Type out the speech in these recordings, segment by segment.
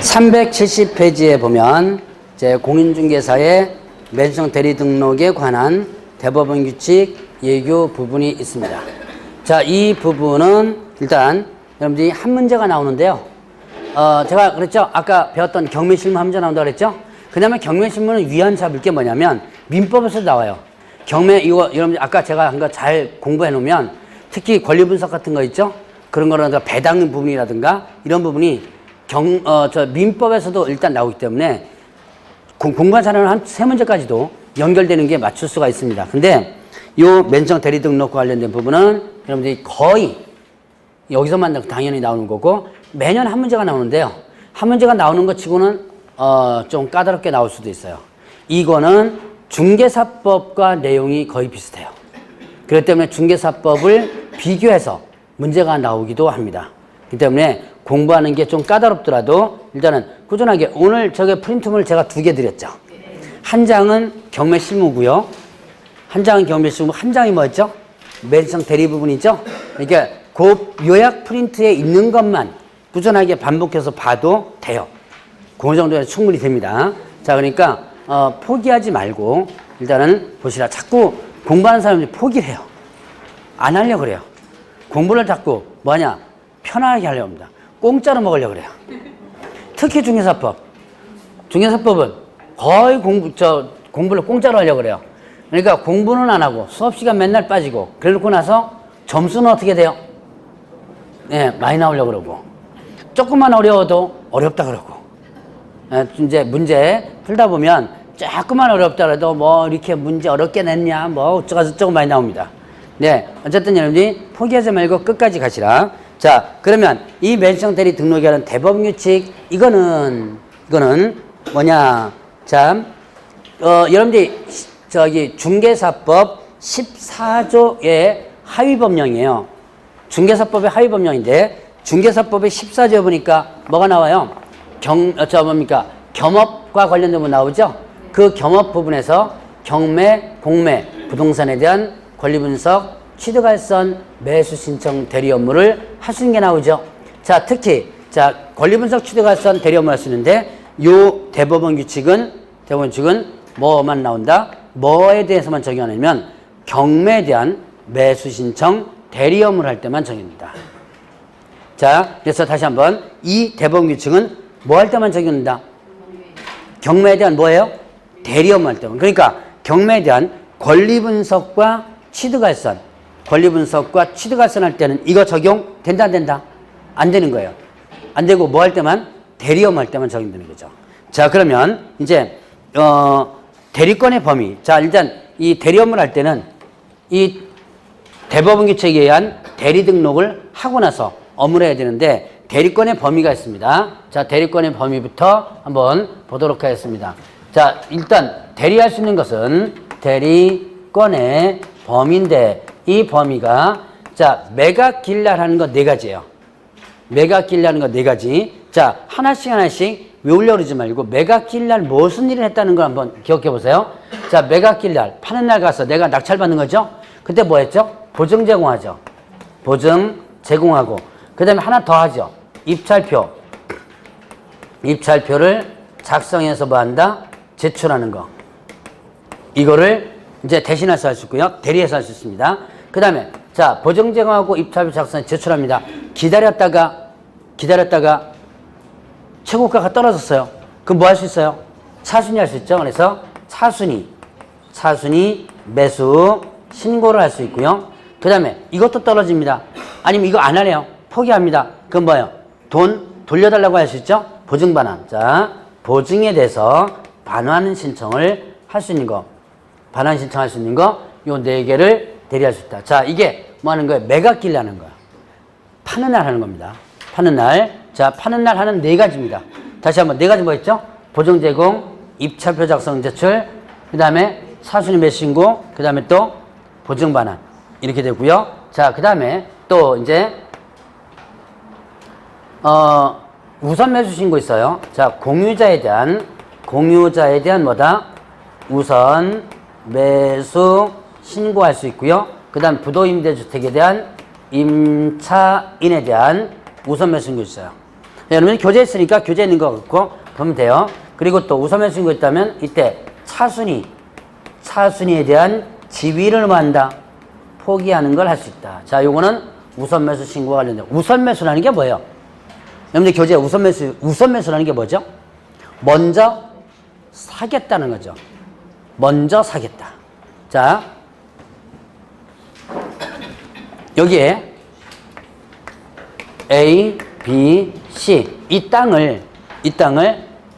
370페이지에 보면 제 공인중개사의 매수성 대리 등록에 관한 대법원 규칙 예규 부분이 있습니다. 자, 이 부분은 일단 여러분들이 한 문제가 나오는데요. 제가 그랬죠? 아까 배웠던 경매실무 한 문제 나온다고 그랬죠? 그 다음에 경매실무는 위안 잡을 게 뭐냐면 민법에서 나와요. 경매 이거 여러분들 아까 제가 한 거 잘 공부해 놓으면 특히 권리 분석 같은 거 있죠? 그런 거라든가 배당 부분이라든가 이런 부분이 민법에서도 일단 나오기 때문에 공부한 사람은 한 3문제까지도 연결되는 게 맞출 수가 있습니다. 근데 요 맨성 대리 등록과 관련된 부분은 여러분들이 거의 여기서만 당연히 나오는 거고 매년 한 문제가 나오는데요. 한 문제가 나오는 것 치고는 좀 까다롭게 나올 수도 있어요. 이거는 중개사법과 내용이 거의 비슷해요. 그렇기 때문에 중개사법을 비교해서 문제가 나오기도 합니다. 그렇기 때문에 공부하는 게 좀 까다롭더라도 일단은 꾸준하게 오늘 저게 프린트물 제가 2개 드렸죠. 한 장은 경매실무고요. 한 장은 경매실무, 한 장이 뭐였죠? 매수성 대리 부분이죠. 그러니까 그 요약 프린트에 있는 것만 꾸준하게 반복해서 봐도 돼요. 그 정도는 충분히 됩니다. 자, 그러니까 포기하지 말고 일단은 보시라. 자꾸 공부하는 사람들이 포기를 해요. 안 하려고 그래요. 공부를 자꾸 뭐냐? 편하게 하려고 합니다. 공짜로 먹으려고 그래요. 특히 중개사법. 중개사법은 거의 공부를 공짜로 하려고 그래요. 그러니까 공부는 안 하고 수업 시간 맨날 빠지고 그러고 나서 점수는 어떻게 돼요? 네, 많이 나오려고 그러고. 조금만 어려워도 어렵다 그러고. 이제 문제 풀다 보면 조금만 어렵다 그래도 뭐 이렇게 문제 어렵게 냈냐 뭐 어쩌고저쩌고 많이 나옵니다. 네, 어쨌든 여러분들이 포기하지 말고 끝까지 가시라. 자, 그러면 이 매수성 대리 등록에 관한 대법원 규칙 이거는 뭐냐? 자, 여러분들이 저기 중개사법 14조의 하위법령이에요. 중개사법의 하위법령인데 중개사법의 14조에 보니까 뭐가 나와요? 겸업과 관련된 부분 나오죠? 그 겸업 부분에서 경매, 공매, 부동산에 대한 권리분석, 취득할선, 매수신청 대리 업무를 할 수 있는 게 나오죠. 자, 특히 권리분석, 취득할선 대리 업무를 할 수 있는데 요 대법원 규칙은 뭐만 나온다? 뭐에 대해서만 적용하냐면 경매에 대한 매수신청 대리 업무를 할 때만 적용합니다. 자, 그래서 다시 한번 이 대법원 규칙은 뭐 할 때만 적용된다? 경매에 대한 뭐예요? 대리 업무 할 때만. 그러니까 경매에 대한 권리분석과 취득할선, 권리분석과 취득할선 할 때는 이거 적용된다 안 된다? 안 되는 거예요. 안 되고 뭐 할 때만? 대리 업무 할 때만 적용되는 거죠. 자, 그러면 이제 대리권의 범위. 자, 일단 이 대리 업무를 할 때는 이 대법원 규칙에 의한 대리 등록을 하고 나서 업무를 해야 되는데 대리권의 범위가 있습니다. 자, 대리권의 범위부터 한번 보도록 하겠습니다. 자, 일단 대리할 수 있는 것은 대리권의 범위인데 이 범위가 자, 매각길날 하는 거 4가지예요. 매각길날 하는 거 4가지. 자, 하나씩 외우려고 그러지 말고 매각길날 무슨 일을 했다는 걸 한번 기억해 보세요. 자, 매각길날 파는 날 가서 내가 낙찰받는 거죠. 그때 뭐 했죠? 보증 제공하죠. 보증 제공하고 그 다음에 하나 더 하죠. 입찰표를 작성해서 뭐 한다? 제출하는 거. 이거를 이제 대신해서 할 수 있고요. 대리해서 할 수 있습니다. 그 다음에 자, 보증 제공하고 입찰표 작성 제출합니다. 기다렸다가 최고가가 떨어졌어요. 그럼 뭐 할 수 있어요? 차순위 할 수 있죠. 그래서 차순위 매수 신고를 할 수 있고요. 그 다음에 이것도 떨어집니다. 아니면 이거 안 하래요. 포기합니다. 그럼 뭐예요? 돈 돌려달라고 할 수 있죠? 보증 반환. 자, 보증에 대해서 반환 신청을 할 수 있는 거. 반환 신청할 수 있는 거. 요 4개를 대리할 수 있다. 자, 이게 뭐 하는 거예요? 매각길 하는 거야. 파는 날 하는 겁니다. 파는 날. 자, 파는 날 하는 4가지입니다. 다시 한번 4가지 뭐 있죠? 보증 제공, 입찰표 작성 제출, 그 다음에 사순위 매수 신고, 그 다음에 또 보증 반환. 이렇게 되고요. 자, 그 다음에 또 이제 우선 매수 신고 있어요. 자, 공유자에 대한 뭐다? 우선 매수 신고할 수 있고요. 그 다음 부도임대주택에 대한 임차인에 대한 우선 매수 신고 있어요. 여러분 교제했으니까 교제 있는 거 갖고 보면 돼요. 그리고 또 우선매수 신고 있다면 이때 차순위에 대한 지위를 뭐한다? 포기하는 걸 할 수 있다. 자, 요거는 우선매수 신고와 관련된 우선매수라는 게 뭐예요? 여러분들 교재 우선매수라는 게 뭐죠? 먼저 사겠다는 거죠. 먼저 사겠다. 자, 여기에 A, B, C 이 땅을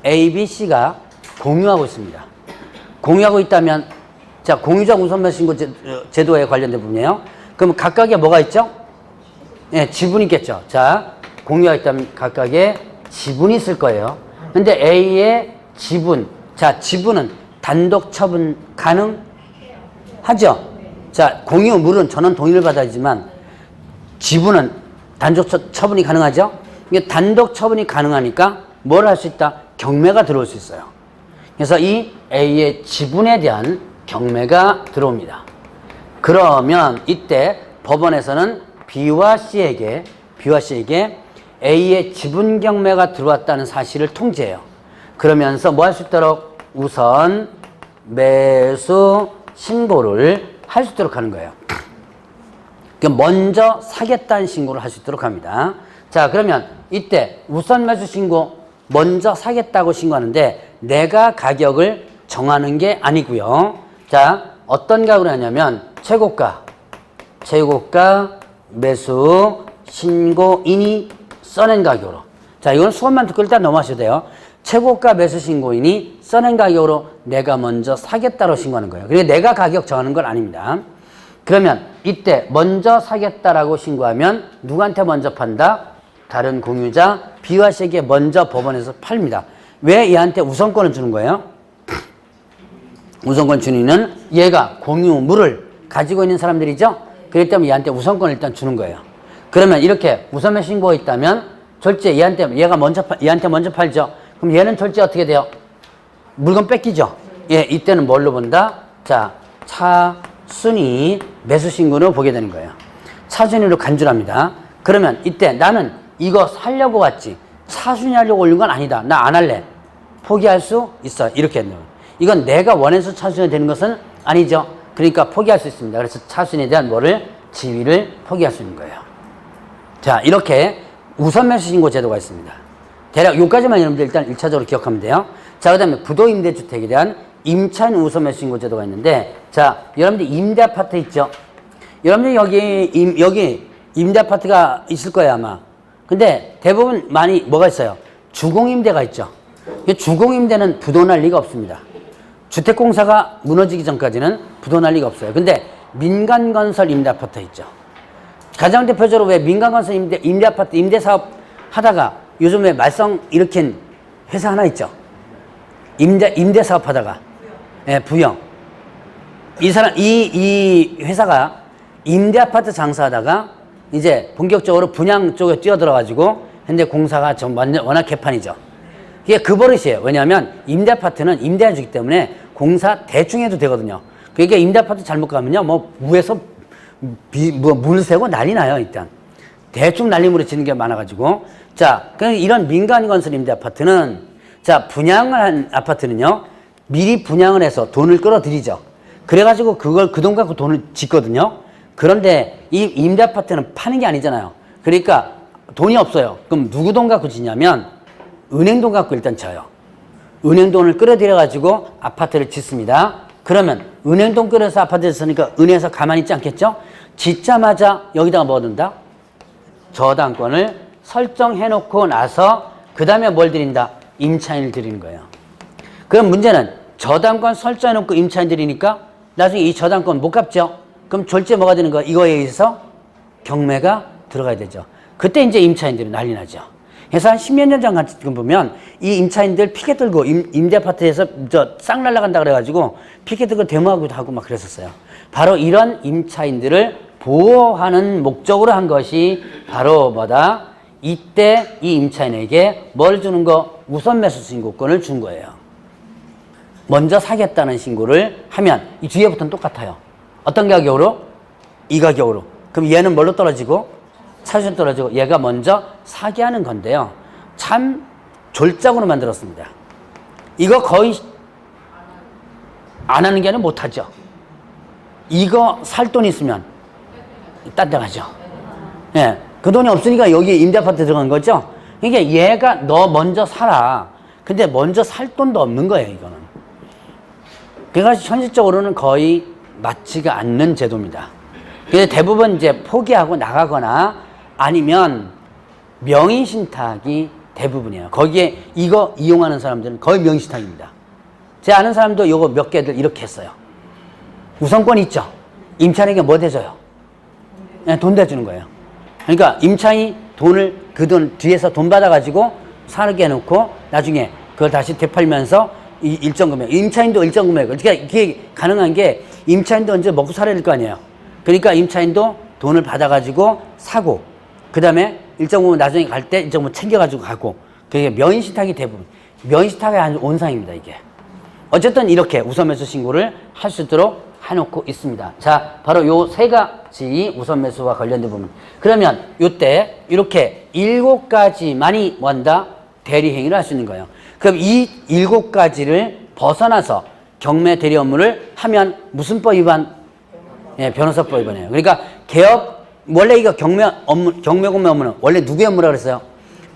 A, B, C가 공유하고 있습니다. 공유하고 있다면 자, 공유적 우선매수 신고 제도에 관련된 부분이에요. 그럼 각각에 뭐가 있죠? 예, 지분이 있겠죠. 자, 공유가 있다면 각각의 지분이 있을 거예요. 근데 A의 지분, 자, 지분은 단독 처분 가능하죠? 자, 공유물은 전원 동의를 받아야 지만 지분은 단독 처분이 가능하죠? 이게 단독 처분이 가능하니까 뭘 할 수 있다? 경매가 들어올 수 있어요. 그래서 이 A의 지분에 대한 경매가 들어옵니다. 그러면 이때 법원에서는 B와 C에게 A의 지분 경매가 들어왔다는 사실을 통지해요. 그러면서 뭐 할 수 있도록 우선 매수 신고를 할 수 있도록 하는 거예요. 먼저 사겠다는 신고를 할 수 있도록 합니다. 자, 그러면 이때 우선 매수 신고 먼저 사겠다고 신고하는데 내가 가격을 정하는 게 아니고요. 자, 어떤 가격으로 하냐면 최고가 매수 신고인이 써낸 가격으로. 자, 이건 수업만 듣고 일단 넘어가셔도 돼요. 최고가 매수 신고인이 써낸 가격으로 내가 먼저 사겠다로 신고하는 거예요. 그리고 내가 가격 정하는 건 아닙니다. 그러면 이때 먼저 사겠다라고 신고하면 누구한테 먼저 판다? 다른 공유자 B와 C에게 먼저 법원에서 팔립니다. 왜 얘한테 우선권을 주는 거예요? 우선권 준이는 얘가 공유물을 가지고 있는 사람들이죠? 그렇기 때문에 얘한테 우선권을 일단 주는 거예요. 그러면 이렇게 우선매수 신고가 있다면 절제 얘한테 먼저 팔죠. 그럼 얘는 절제 어떻게 돼요? 물건 뺏기죠? 예, 이때는 뭘로 본다? 자, 차순위 매수 신고로 보게 되는 거예요. 차순위로 간주합니다. 그러면 이때 나는 이거 살려고 왔지 차순위 하려고 올린 건 아니다. 나 안 할래. 포기할 수 있어. 이렇게 했는 거예요. 이건 내가 원해서 차순위가 되는 것은 아니죠. 그러니까 포기할 수 있습니다. 그래서 차순위에 대한 지위를 포기할 수 있는 거예요. 자, 이렇게 우선매수 신고 제도가 있습니다. 대략 여기까지만 여러분들 일단 1차적으로 기억하면 돼요. 자, 그 다음에 부도임대주택에 대한 임차인 우선매수 신고 제도가 있는데, 자, 여러분들 임대아파트 있죠? 여러분들 여기 임대아파트가 있을 거예요, 아마. 근데 대부분 많이 뭐가 있어요? 주공임대가 있죠. 주공임대는 부도 날 리가 없습니다. 주택공사가 무너지기 전까지는 부도 날 리가 없어요. 근데 민간건설 임대아파트 있죠. 가장 대표적으로 왜 민간건설 임대아파트 임대사업 하다가 요즘에 말썽 일으킨 회사 하나 있죠. 임대사업 하다가. 예, 부영. 이 회사가 임대아파트 장사하다가 이제 본격적으로 분양 쪽에 뛰어들어가지고 현재 공사가 워낙 개판이죠. 이게 그 버릇이에요. 왜냐하면 임대아파트는 임대해주기 때문에 공사 대충 해도 되거든요. 그러니까 임대아파트 잘못 가면요, 위에서 물 새고 난리 나요, 일단. 대충 난리물에 지는 게 많아가지고. 자, 이런 민간건설 임대아파트는, 자, 분양을 한 아파트는요, 미리 분양을 해서 돈을 끌어들이죠. 그래가지고 그 돈 갖고 돈을 짓거든요. 그런데 이 임대아파트는 파는 게 아니잖아요. 그러니까 돈이 없어요. 그럼 누구 돈 갖고 짓냐면, 은행 돈 갖고 일단 져요. 은행 돈을 끌어들여가지고 아파트를 짓습니다. 그러면 은행 돈 끌어서 아파트를 짓으니까 은행에서 가만히 있지 않겠죠? 짓자마자 여기다가 뭐 든다? 저당권을 설정해놓고 나서 그 다음에 뭘 드린다? 임차인을 드리는 거예요. 그럼 문제는 저당권 설정해놓고 임차인 드리니까 나중에 이 저당권 못 갚죠? 그럼 졸제 뭐가 되는 거야? 이거에 의해서 경매가 들어가야 되죠. 그때 이제 임차인들이 난리 나죠. 그래서 한 10몇 년 전 같은 보면 이 임차인들 피켓 들고 임대아파트에서 싹 날라간다 그래가지고 피켓 들고 데모하기도 하고 막 그랬었어요. 바로 이런 임차인들을 보호하는 목적으로 한 것이 바로 뭐다? 이때 이 임차인에게 뭘 주는 거? 우선 매수 신고권을 준 거예요. 먼저 사겠다는 신고를 하면 이 뒤에부터는 똑같아요. 어떤 가격으로? 이 가격으로. 그럼 얘는 뭘로 떨어지고? 차순위 떨어지고 얘가 먼저 사게 하는 건데요. 참 졸작으로 만들었습니다. 이거 거의 안 하는 게 아니라 못하죠. 이거 살 돈 있으면 딴 데 가죠. 예. 그 돈이 없으니까 여기 임대아파트 들어간 거죠. 그러니까 얘가 너 먼저 살아. 근데 먼저 살 돈도 없는 거예요, 이거는. 그래서 현실적으로는 거의 맞지가 않는 제도입니다. 그래서 대부분 이제 포기하고 나가거나 아니면 명의신탁이 대부분이에요. 거기에 이거 이용하는 사람들은 거의 명의신탁입니다. 제 아는 사람도 이거 몇 개들 이렇게 했어요. 우선권 있죠? 임차인에게 뭐 대줘요? 그냥 돈 대주는 거예요. 그러니까 임차인이 돈을 그 돈 뒤에서 돈 받아가지고 사게 해놓고 나중에 그걸 다시 되팔면서 이 일정 금액, 임차인도 일정 금액, 그러니까 이게 가능한 게 임차인도 언제 먹고 살아야 될 거 아니에요. 그러니까 임차인도 돈을 받아가지고 사고, 그 다음에 일정 부분 나중에 갈 때 일정 부분 챙겨가지고 가고, 그게 명의신탁이 대부분, 명의신탁의 한 온상입니다, 이게. 어쨌든 이렇게 우선매수 신고를 할 수 있도록 해놓고 있습니다. 자, 바로 요 세 가지 우선매수와 관련된 부분. 그러면 요때 이렇게 7가지만이 뭔다? 대리행위를 할 수 있는 거예요. 그럼 이 7가지를 벗어나서 경매 대리 업무를 하면 무슨 법 위반? 예, 변호사법 위반이에요. 그러니까 개업, 원래 이거 경매 공매 업무는 원래 누구의 업무라 그랬어요?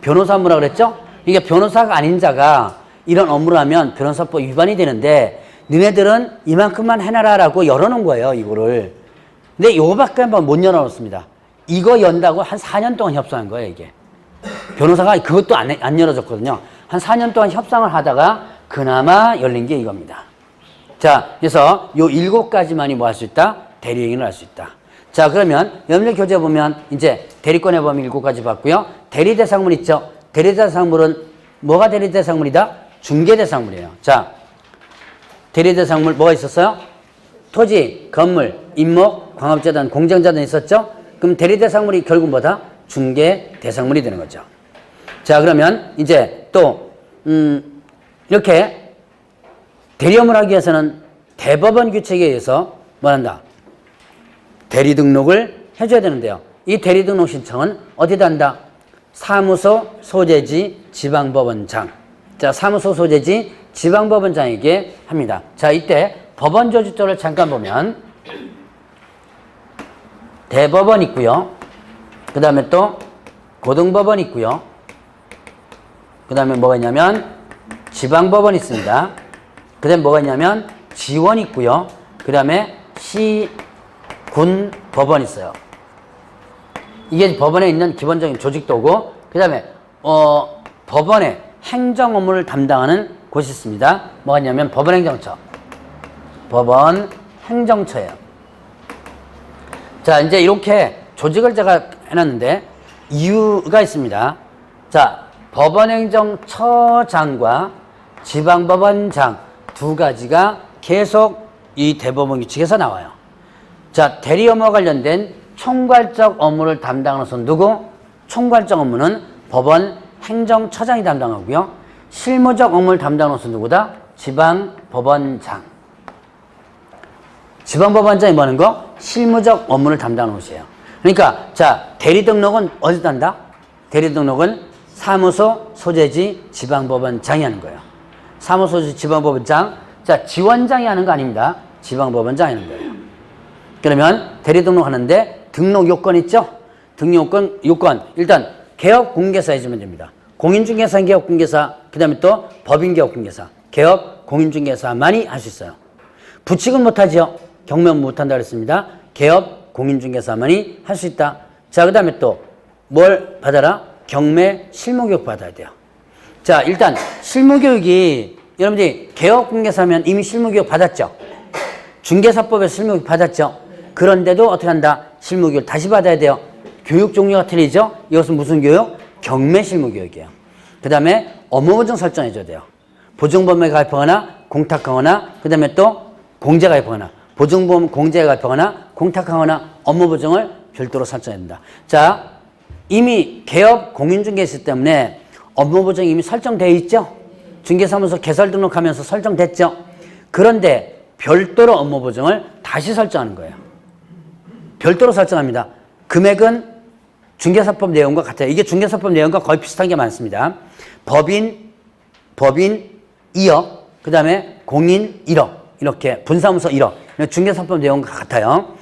변호사 업무라 그랬죠? 그러니까 변호사가 아닌 자가 이런 업무를 하면 변호사법 위반이 되는데 너네들은 이만큼만 해놔라라고 열어놓은 거예요, 이거를. 근데 이거밖에 한번 못 열어놓습니다. 이거 연다고 한 4년 동안 협상한 거예요, 이게. 변호사가 그것도 안 열어줬거든요. 한 4년 동안 협상을 하다가 그나마 열린 게 이겁니다. 자, 그래서 요 7가지만이 뭐 할 수 있다? 대리행위를 할 수 있다. 자, 그러면 염려교재 보면 이제 대리권의 범위 7가지 봤고요. 대리대상물 있죠? 대리대상물은 뭐가 대리대상물이다? 중개대상물이에요. 자, 대리대상물 뭐가 있었어요? 토지, 건물, 임목, 광업재단, 공정자단 있었죠? 그럼 대리대상물이 결국 뭐다? 중개대상물이 되는 거죠. 자, 그러면 이제 또 이렇게 대리업무를 하기 위해서는 대법원 규칙에 의해서 뭐 한다? 대리 등록을 해줘야 되는데요. 이 대리 등록 신청은 어디다 한다? 사무소 소재지 지방법원장. 자, 사무소 소재지 지방법원장에게 합니다. 자, 이때 법원 조직조를 잠깐 보면 대법원 있고요. 그 다음에 또 고등법원 있고요. 그 다음에 뭐가 있냐면 지방법원 있습니다. 그 다음에 뭐가 있냐면 지원 있고요. 그 다음에 시, 군 법원 있어요. 이게 법원에 있는 기본적인 조직도고, 그 다음에 법원의 행정 업무를 담당하는 곳이 있습니다. 뭐가 있냐면 법원행정처. 법원 행정처예요. 자, 이제 이렇게 조직을 제가 해놨는데 이유가 있습니다. 자, 법원행정처장과 지방법원장 두 가지가 계속 이 대법원 규칙에서 나와요. 자, 대리 업무와 관련된 총괄적 업무를 담당하는 것은 누구? 총괄적 업무는 법원 행정처장이 담당하고요. 실무적 업무를 담당하는 것은 누구다? 지방법원장. 지방법원장이 뭐 하는 거? 실무적 업무를 담당하는 것이에요. 그러니까 자, 대리 등록은 어디다 한다? 대리 등록은 사무소 소재지 지방법원장이 하는 거예요. 사무소 소재지 지방법원장. 자, 지원장이 하는 거 아닙니다. 지방법원장이 하는 거예요. 그러면 대리 등록하는데 등록 요건 있죠? 등록 요건 일단 개업 공개사 해주면 됩니다. 공인중개사, 개업 공개사, 그 다음에 또 법인 개업 공개사, 개업 공인중개사만이 할 수 있어요. 부칙은 못하죠. 경매는 못한다 그랬습니다. 개업 공인중개사만이 할 수 있다. 자, 그 다음에 또 뭘 받아라? 경매 실무교육 받아야 돼요. 자, 일단 실무교육이 여러분들이 개업 공개사면 이미 실무교육 받았죠. 중개사법에서 실무교육 받았죠. 그런데도 어떻게 한다? 실무교육 다시 받아야 돼요. 교육 종류가 틀리죠. 이것은 무슨 교육? 경매 실무교육이에요. 그 다음에 업무보증 설정해줘야 돼요. 보증보험에 가입하거나 공탁하거나, 그 다음에 또 공제 가입하거나, 보증보험 공제 가입하거나 공탁하거나 업무보증을 별도로 설정해야 된다. 자, 이미 개업 공인중개사 때문에 업무보증이 이미 설정되어 있죠. 중개사무소 개설 등록하면서 설정됐죠. 그런데 별도로 업무보증을 다시 설정하는 거예요. 별도로 설정합니다. 금액은 중개사법 내용과 같아요. 이게 중개사법 내용과 거의 비슷한 게 많습니다. 법인 2억, 그 다음에 공인 1억, 이렇게 분사무소 1억. 중개사법 내용과 같아요.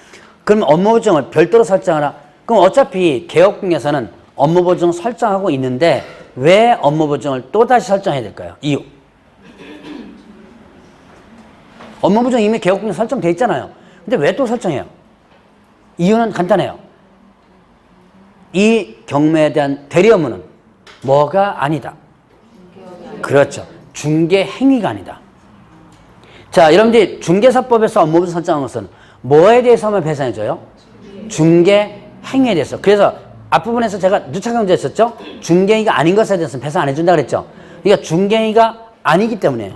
그럼 업무보증을 별도로 설정하라. 그럼 어차피 개업공에서는 업무보증 설정하고 있는데 왜 업무보증을 또다시 설정해야 될까요? 이유. 업무보증 이미 개업공에 설정돼 있잖아요. 근데 왜 또 설정해요? 이유는 간단해요. 이 경매에 대한 대리 업무는 뭐가 아니다? 그렇죠. 중개 행위가 아니다. 자, 여러분들이 중개사법에서 업무보증 설정한 것은 뭐에 대해서만 배상해줘요? 중개 행위에 대해서. 그래서 앞부분에서 제가 누차 강조했었죠? 중개행위가 아닌 것에 대해서는 배상 안 해준다 그랬죠? 그러니까 중개행위가 아니기 때문에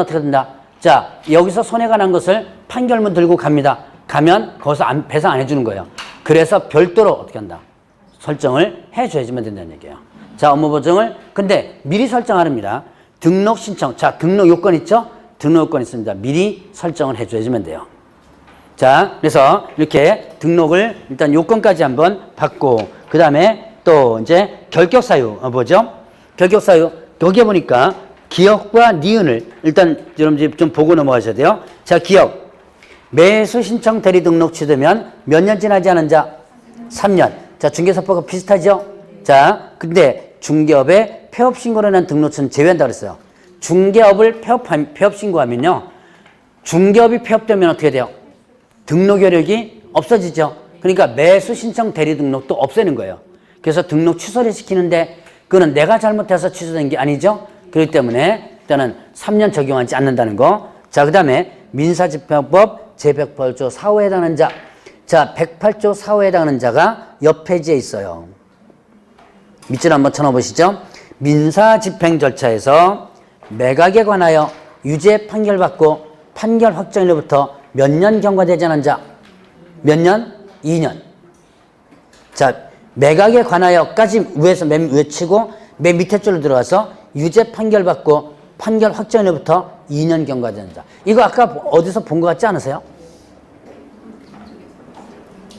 어떻게 된다? 자, 여기서 손해가 난 것을 판결문 들고 갑니다. 가면 거기서 배상 안 해주는 거예요. 그래서 별도로 어떻게 한다? 설정을 해줘야지만 된다는 얘기예요. 자, 업무보증을 근데 미리 설정하랍니다. 등록 신청. 자, 등록 요건 있죠? 등록 요건 있습니다. 미리 설정을 해줘야지만 돼요. 자, 그래서 이렇게 등록을 일단 요건까지 한번 받고, 그 다음에 또 이제 결격사유, 뭐죠? 결격사유, 여기에 보니까 기업과 니은을 일단 여러분들이 좀 보고 넘어가셔야 돼요. 자, 기업. 매수 신청 대리 등록 취소되면 몇 년 지나지 않은 자? 3년. 자, 중개사법과 비슷하죠? 자, 근데 중개업의 폐업신고로 난 등록처는 제외한다 그랬어요. 중개업을 폐업신고하면요. 중개업이 폐업되면 어떻게 돼요? 등록 효력이 없어지죠. 그러니까 매수 신청 대리 등록도 없애는 거예요. 그래서 등록 취소를 시키는데 그거는 내가 잘못해서 취소된 게 아니죠. 그렇기 때문에 일단은 3년 적용하지 않는다는 거. 자, 그 다음에 민사집행법 제108조 4호에 해당하는 자. 자, 108조 4호에 해당하는 자가 옆 페이지에 있어요. 밑줄 한번 쳐놓으시죠. 민사집행 절차에서 매각에 관하여 유죄 판결받고 판결 확정일로부터 몇 년 경과되지 않은 자. 몇 년? 2년. 자, 매각에 관하여까지 위에서 맨 위에 치고 맨 밑에 줄로 들어가서 유죄 판결받고 판결 확정일로부터 2년 경과되는 자. 이거 아까 어디서 본 것 같지 않으세요?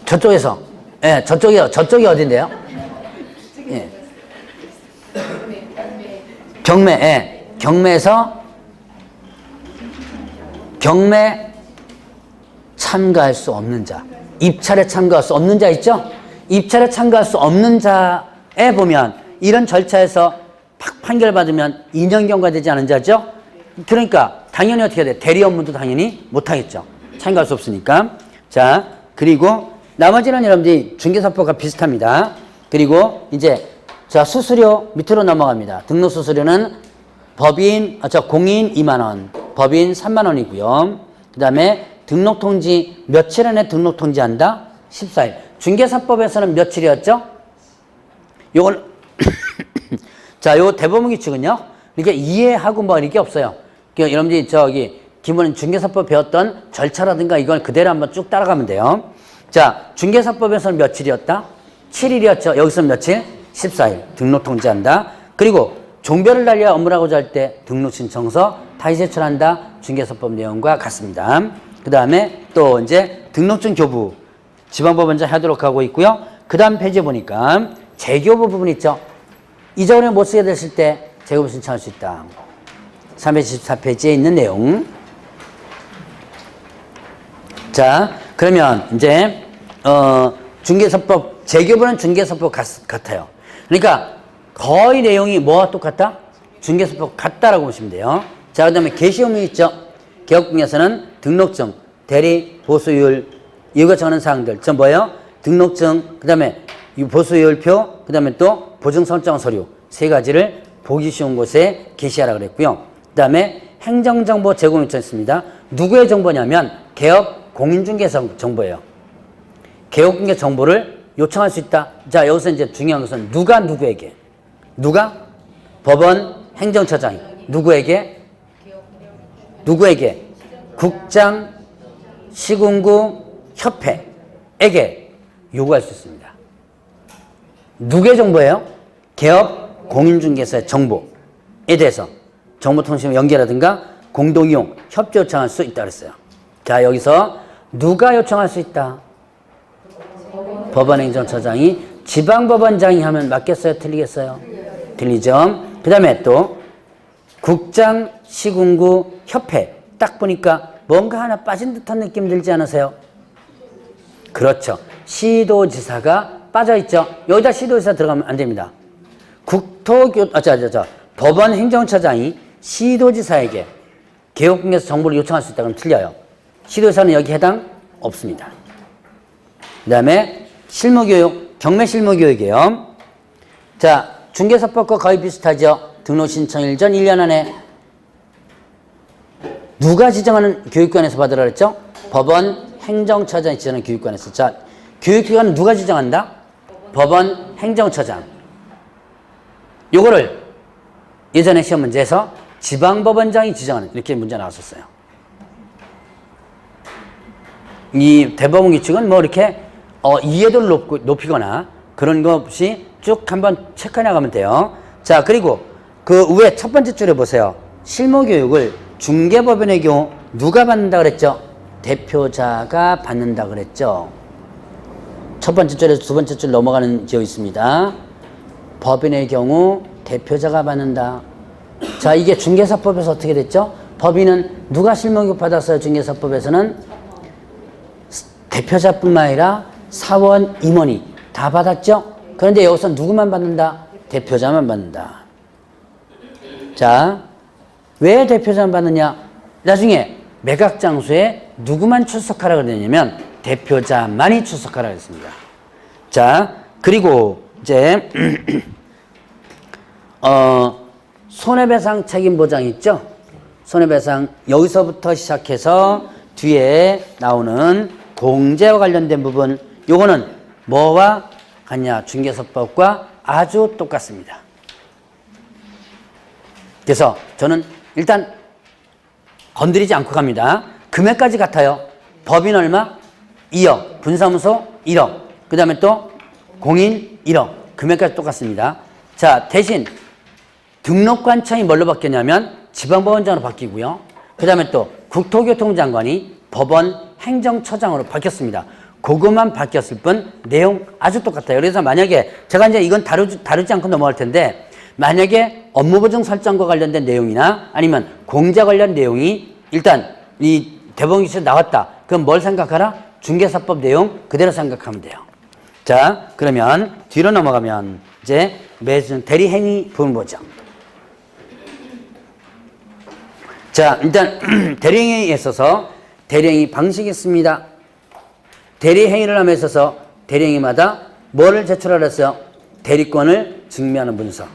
저쪽에서. 예, 저쪽이 어딘데요? 예. 경매, 예. 경매에서 경매 참가할 수 없는 자. 입찰에 참가할 수 없는 자 있죠? 입찰에 참가할 수 없는 자에 보면 이런 절차에서 판결받으면 2년 경과되지 않은 자죠? 그러니까 당연히 어떻게 돼? 대리 업무도 당연히 못하겠죠. 참가할 수 없으니까. 자, 그리고 나머지는 여러분들이 중개사법과 비슷합니다. 그리고 이제 자, 수수료 밑으로 넘어갑니다. 등록 수수료는 공인 2만 원, 법인 3만 원이고요. 그 다음에 등록 통지 며칠 안에 등록 통지한다? 14일. 중개사법에서는 며칠이었죠? 요걸 자, 요 대법원 규칙은요. 이렇게 이해하고 뭐 이렇게 없어요. 그러니까 여러분들이 저기 기본 중개사법 배웠던 절차라든가 이걸 그대로 한번 쭉 따라가면 돼요. 자, 중개사법에서는 며칠이었다? 7일이었죠. 여기서 며칠? 14일. 등록 통지한다. 그리고 종별을 달리해 업무를 하고자 할 때 등록 신청서 다시 제출한다. 중개사법 내용과 같습니다. 그 다음에 또 이제 등록증 교부 지방법원장 하도록 하고 있고요. 그 다음 페이지에 보니까 재교부 부분 있죠. 이전에 못 쓰게 됐을 때 재교부 신청할 수 있다. 324페이지에 있는 내용. 자, 그러면 이제 중개사법 재교부는 중개사법 같아요. 그러니까 거의 내용이 뭐와 똑같다? 중개사법 같다라고 보시면 돼요. 자, 그 다음에 개시의무 있죠. 개업공에서는 등록증, 대리, 보수율 이거 정하는 사항들. 저 뭐예요? 등록증, 그 다음에 보수율표, 그 다음에 또 보증설정 서류 세 가지를 보기 쉬운 곳에 게시하라 그랬고요. 그 다음에 행정정보 제공 요청했습니다. 누구의 정보냐면 개업 공인중개사 정보예요. 개업공개 정보를 요청할 수 있다. 자, 여기서 이제 중요한 것은 누가 누구에게? 누가? 법원, 행정처장이. 누구에게? 누구에게? 국장, 시군구, 협회에게 요구할 수 있습니다. 누구의 정보예요? 개업 공인중개사의 정보에 대해서 정보통신 연계라든가 공동이용, 협조 요청할 수 있다 그랬어요. 자, 여기서 누가 요청할 수 있다? 법원행정처장이 지방법원장이 하면 맞겠어요? 틀리겠어요? 틀리죠. 그 다음에 또 국장, 시군구, 협회. 딱 보니까 뭔가 하나 빠진 듯한 느낌 들지 않으세요? 그렇죠. 시도지사가 빠져있죠. 여기다 시도지사 들어가면 안 됩니다. 법원 행정처장이 시도지사에게 개혁국에서 정보를 요청할 수 있다 그러면 틀려요. 시도지사는 여기 해당 없습니다. 그 다음에 실무교육, 경매실무교육이에요. 자, 중개사법과 거의 비슷하죠. 등록 신청일 전 1년 안에 누가 지정하는 교육기관에서 받으라 그랬죠? 법원 행정처장이 지정하는 교육기관에서. 자, 교육기관은 누가 지정한다? 법원 행정처장. 요거를 예전에 시험 문제에서 지방법원장이 지정하는 이렇게 문제 나왔었어요. 이 대법원 규칙은 뭐 이렇게 이해도를 높이거나 그런 거 없이 쭉 한번 체크해 나가면 돼요. 자, 그리고 그 위에 첫 번째 줄에 보세요. 실무교육을 중개법인의 경우 누가 받는다 그랬죠? 대표자가 받는다 그랬죠. 첫 번째 줄에서 두 번째 줄 넘어가는 지어 있습니다. 법인의 경우 대표자가 받는다. 자, 이게 중개사법에서 어떻게 됐죠? 법인은 누가 실무교육 받았어요? 중개사법에서는 대표자뿐만 아니라 사원, 임원이 다 받았죠? 그런데 여기서 누구만 받는다? 대표자만 받는다. 자, 왜 대표자만 받느냐? 나중에 매각장소에 누구만 출석하라 그랬냐면 대표자만이 출석하라 그랬습니다. 자, 그리고 이제 손해배상 책임 보장 있죠? 손해배상 여기서부터 시작해서 뒤에 나오는 공제와 관련된 부분, 요거는 뭐와 같냐? 중개사법과 아주 똑같습니다. 그래서 저는 일단 건드리지 않고 갑니다. 금액까지 같아요. 법인 얼마? 2억. 분사무소 1억. 그 다음에 또 공인 1억. 금액까지 똑같습니다. 자, 대신 등록관청이 뭘로 바뀌었냐면 지방법원장으로 바뀌고요. 그 다음에 또 국토교통장관이 법원 행정처장으로 바뀌었습니다. 그것만 바뀌었을 뿐 내용 아주 똑같아요. 그래서 만약에 제가 이제 이건 다루지 않고 넘어갈 텐데, 만약에 업무보증 설정과 관련된 내용이나 아니면 공제 관련 내용이 일단 이 대법원 규칙에 나왔다. 그럼 뭘 생각하라? 중개사법 내용 그대로 생각하면 돼요. 자, 그러면 뒤로 넘어가면 이제 매수 대리행위 부분 보죠. 자, 일단 대리행위에 있어서 대리행위 방식이 있습니다. 대리행위를 함에 있어서 대리행위마다 뭐를 제출하라 했어요? 대리권을 증명하는 문서.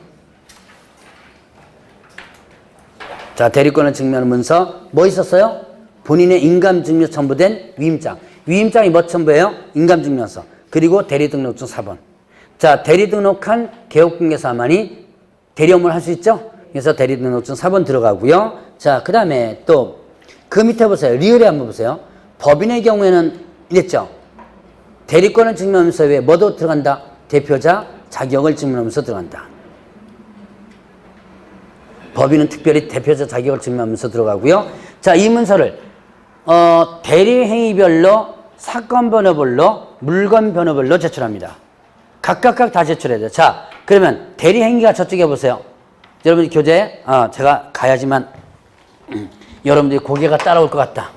자, 대리권을 증명하는 문서 뭐 있었어요? 본인의 인감증명 첨부된 위임장. 위임장이 뭐 첨부예요? 인감증명서. 그리고 대리등록증 4번. 자, 대리등록한 개업공개사만이 대리 업무를 할 수 있죠? 그래서 대리등록증 4번 들어가고요. 자, 그 다음에 또 그 밑에 보세요. 리을에 한번 보세요. 법인의 경우에는 이랬죠. 대리권을 증명하면서 왜 뭐도 들어간다? 대표자 자격을 증명하면서 들어간다. 법인은 특별히 대표자 자격을 증명하면서 들어가고요. 자, 이 문서를 대리행위별로 사건 번호별로 물건 번호별로 제출합니다. 각각 다 제출해야 돼요. 자, 그러면 대리행위가 저쪽에 보세요. 여러분이 교재에 제가 가야지만 여러분들이 고개가 따라올 것 같다.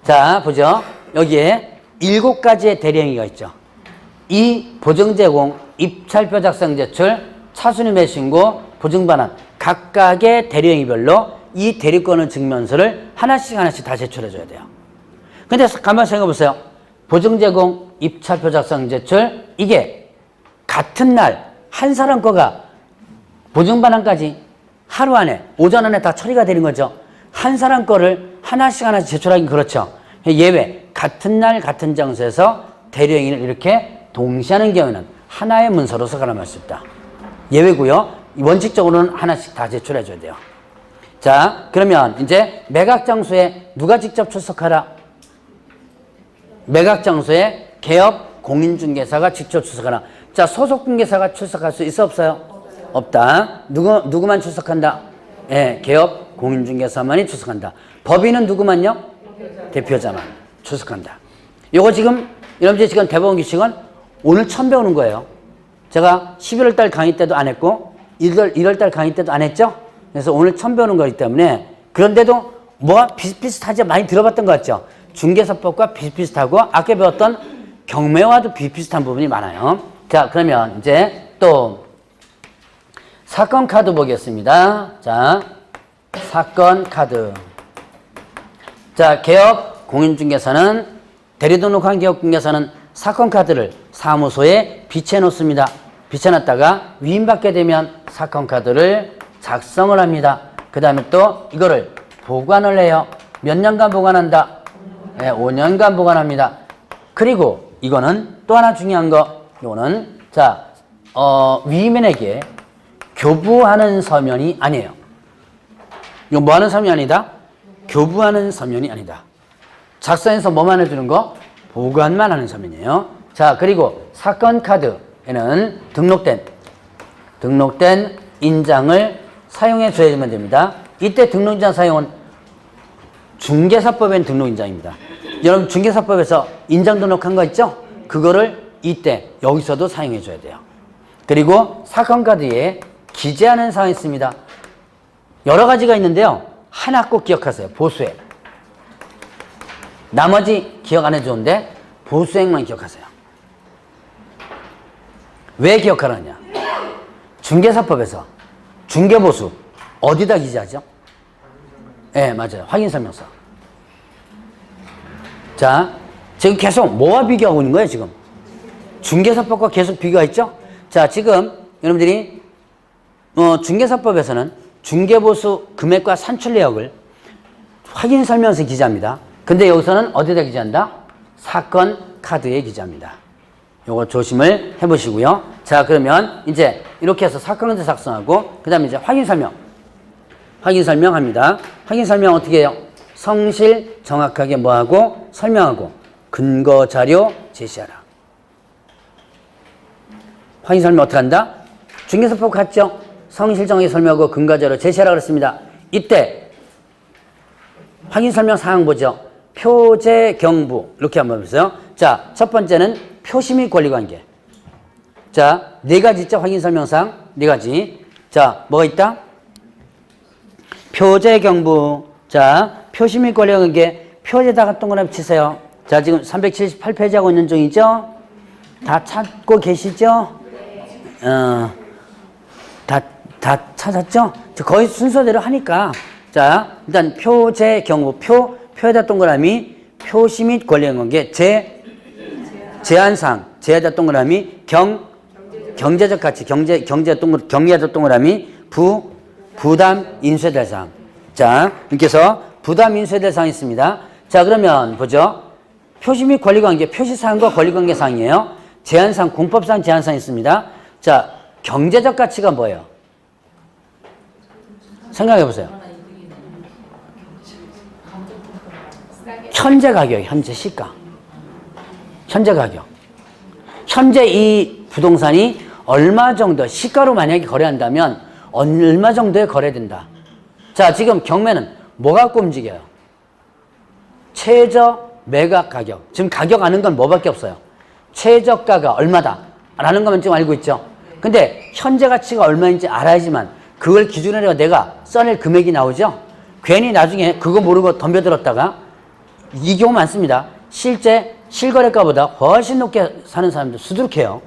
자, 보죠. 여기에 7가지의 대리행위가 있죠. 이 보증제공, 입찰표 작성 제출, 차순위 매신고, 보증반환 각각의 대리행위별로 이 대리권을 증명서를 하나씩 다 제출해줘야 돼요. 근데 가만히 생각해보세요. 보증제공, 입찰표 작성 제출, 이게 같은 날 한 사람 거가 보증반환까지 하루 안에, 오전 안에 다 처리가 되는 거죠. 한 사람 거를 하나씩 제출하긴 그렇죠. 예외, 같은 날 같은 장소에서 대리행위를 이렇게 동시에 하는 경우에는 하나의 문서로서 가름할 수 있다. 예외고요. 원칙적으로는 하나씩 다 제출해줘야 돼요. 자, 그러면 이제 매각장소에 누가 직접 출석하라? 매각장소에 개업 공인중개사가 직접 출석하라. 자, 소속중개사가 출석할 수 있어 없어요? 없다. 누구만 출석한다? 예, 개업 공인중개사만이 출석한다. 법인은 누구만요? 대표자만 출석한다. 요거 지금 여러분들 지금 대법원 규칙은 오늘 처음 배우는 거예요. 제가 11월 달 강의 때도 안 했고 1월 달 강의 때도 안 했죠. 그래서 오늘 처음 배우는 거기 때문에 그런데도 뭐가 비슷비슷하지 많이 들어봤던 것 같죠. 중개사법과 비슷비슷하고 아까 배웠던 경매와도 비슷비슷한 부분이 많아요. 자, 그러면 이제 또 사건 카드 보겠습니다. 자, 사건 카드. 자, 개업 공인중개사는 대리등록한 개업중개사는 사건 카드를 사무소에 비치해 놓습니다. 비치해 놨다가 위임받게 되면 사건 카드를 작성을 합니다. 그 다음에 또 이거를 보관을 해요. 몇 년간 보관한다? 네, 5년간 보관합니다. 그리고 이거는 또 하나 중요한 거, 이거는 자, 위임인에게 교부하는 서면이 아니에요. 이거 뭐 하는 서면이 아니다? 교부하는 서면이 아니다. 작성해서 뭐만 해주는 거? 보관만 하는 서면이에요. 자, 그리고 사건 카드에는 등록된 인장을 사용해 줘야만 됩니다. 이때 등록인장 사용은 중개사법엔 등록인장입니다. 여러분 중개사법에서 인장 등록한 거 있죠? 그거를 이때 여기서도 사용해 줘야 돼요. 그리고 사건 카드에 기재하는 사항이 있습니다. 여러 가지가 있는데요. 하나 꼭 기억하세요. 보수액. 나머지 기억 안 해주는데 보수액만 기억하세요. 왜 기억하느냐? 중개사법에서 중개보수 어디다 기재하죠? 네, 맞아요. 확인설명서. 자, 지금 계속 뭐와 비교하고 있는 거예요, 지금? 중개사법과 계속 비교가 있죠? 자, 지금 여러분들이 중개사법에서는 중개보수 금액과 산출 내역을 확인설명서에 기재합니다. 근데 여기서는 어디다 기재한다? 사건 카드에 기재합니다. 요거 조심을 해보시고요. 자, 그러면 이제 이렇게 해서 사건 카드 작성하고 그 다음에 이제 확인설명 합니다. 확인설명 어떻게 해요? 성실 정확하게 뭐하고 설명하고 근거 자료 제시하라. 확인설명 어떻게 한다? 중개사법 같죠? 성실 정확하게 설명하고 근거 자료 제시하라 그랬습니다. 이때 확인설명 사항 보죠. 표제 경부 이렇게 한번 보세요. 자, 첫 번째는 표시 및 권리관계. 자, 네 가지 있죠? 확인설명사항 네 가지. 자, 뭐가 있다? 표제 경부. 자, 표시 및 권리관계 표제에다가 동그라미 치세요. 자, 지금 378페이지 하고 있는 중이죠? 다 찾고 계시죠? 다 찾았죠? 거의 순서대로 하니까. 자, 일단 표제 경부 표에다 동그라미 표시 및 권리관계 제한사항 제에다 동그라미 경제적 가치 경리에다 동그라미 부담 인수에 될 사항. 자, 이렇게 해서 부담 인수에 될 사항이 있습니다. 자, 그러면 보죠. 표시 및 권리관계 표시사항과 권리관계 사항이에요. 제한사항 공법상 제한사항이 있습니다. 자, 경제적 가치가 뭐예요? 생각해 보세요. 현재 가격, 현재 시가. 현재 가격. 현재 이 부동산이 얼마 정도, 시가로 만약에 거래한다면 얼마 정도에 거래된다. 자, 지금 경매는 뭐 갖고 움직여요? 최저 매각 가격. 지금 가격 아는 건 뭐밖에 없어요? 최저가가 얼마다 라는 것만 지금 알고 있죠. 근데 현재 가치가 얼마인지 알아야지만 그걸 기준으로 내가 써낼 금액이 나오죠. 괜히 나중에 그거 모르고 덤벼들었다가 이 경우 많습니다. 실제 실거래가보다 훨씬 높게 사는 사람들 수두룩해요.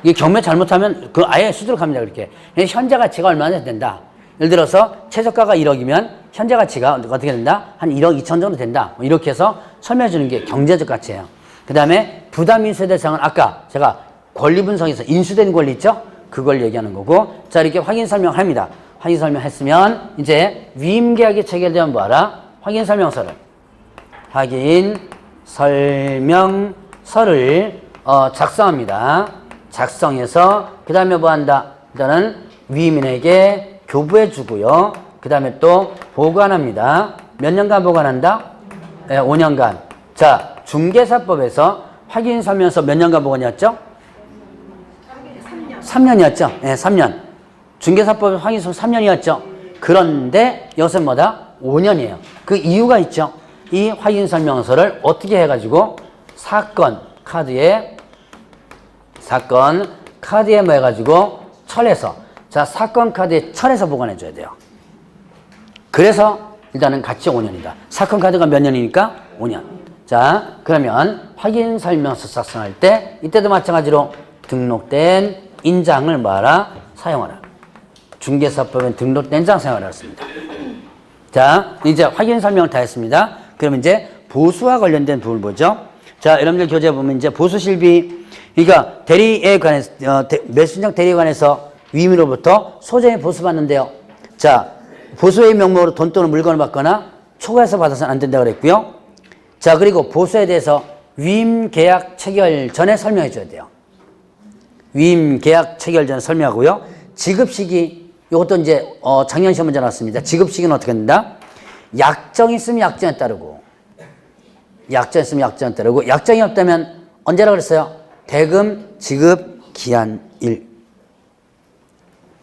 이게 경매 잘못하면 그 아예 수두룩합니다. 그렇게. 현재 가치가 얼마나 된다. 예를 들어서 최저가가 1억이면 현재 가치가 어떻게 된다? 한 1억 2천 정도 된다. 뭐 이렇게 해서 설명해 주는 게 경제적 가치예요. 그 다음에 부담 인수에 대해서는 아까 제가 권리 분석에서 인수된 권리 있죠? 그걸 얘기하는 거고. 자, 이렇게 확인 설명합니다. 확인 설명했으면 이제 위임 계약이 체결되면 뭐하라? 확인 설명서를 작성합니다. 작성해서 그 다음에 뭐 한다? 일단은 위임인에게 교부해 주고요. 그 다음에 또 보관합니다. 몇 년간 보관한다? 네, 5년간. 자, 중개사법에서 확인 설명서 몇 년간 보관이었죠? 3년이었죠. 네, 3년. 중개사법 확인서 3년이었죠. 그런데 여기서 뭐다? 5년이에요. 그 이유가 있죠. 이 확인 설명서를 어떻게 해가지고 사건 카드에 사건 카드에 뭐 해가지고 철해서 자 사건 카드에 철해서 보관해 줘야 돼요. 그래서 일단은 같이 5년이다. 사건 카드가 몇 년이니까 5년. 자 그러면 확인 설명서 작성할 때 이때도 마찬가지로 등록된 인장을 뭐하라? 사용하라. 중개사법엔 등록된 인장 사용하라 했습니다. 자 이제 확인 설명을 다 했습니다. 그러면 이제 보수와 관련된 부분을 보죠. 자 여러분들 교재 보면 이제 보수실비 그러니까 대리에 관해서 매수인장 대리에 관해서 위임으로부터 소정의 보수받는데요. 자 보수의 명목으로 돈 또는 물건을 받거나 초과해서 받아서는 안 된다고 그랬고요. 자 그리고 보수에 대해서 위임 계약 체결 전에 설명해 줘야 돼요. 위임 계약 체결 전에 설명하고요. 지급 시기 이것도 이제 작년 시험 문제 나왔습니다. 지급 시기는 어떻게 된다? 약정이 있으면 약정에 따르고 약정이 있으면 약정에 따르고 약정이 없다면 언제라고 그랬어요? 대금 지급 기한 1.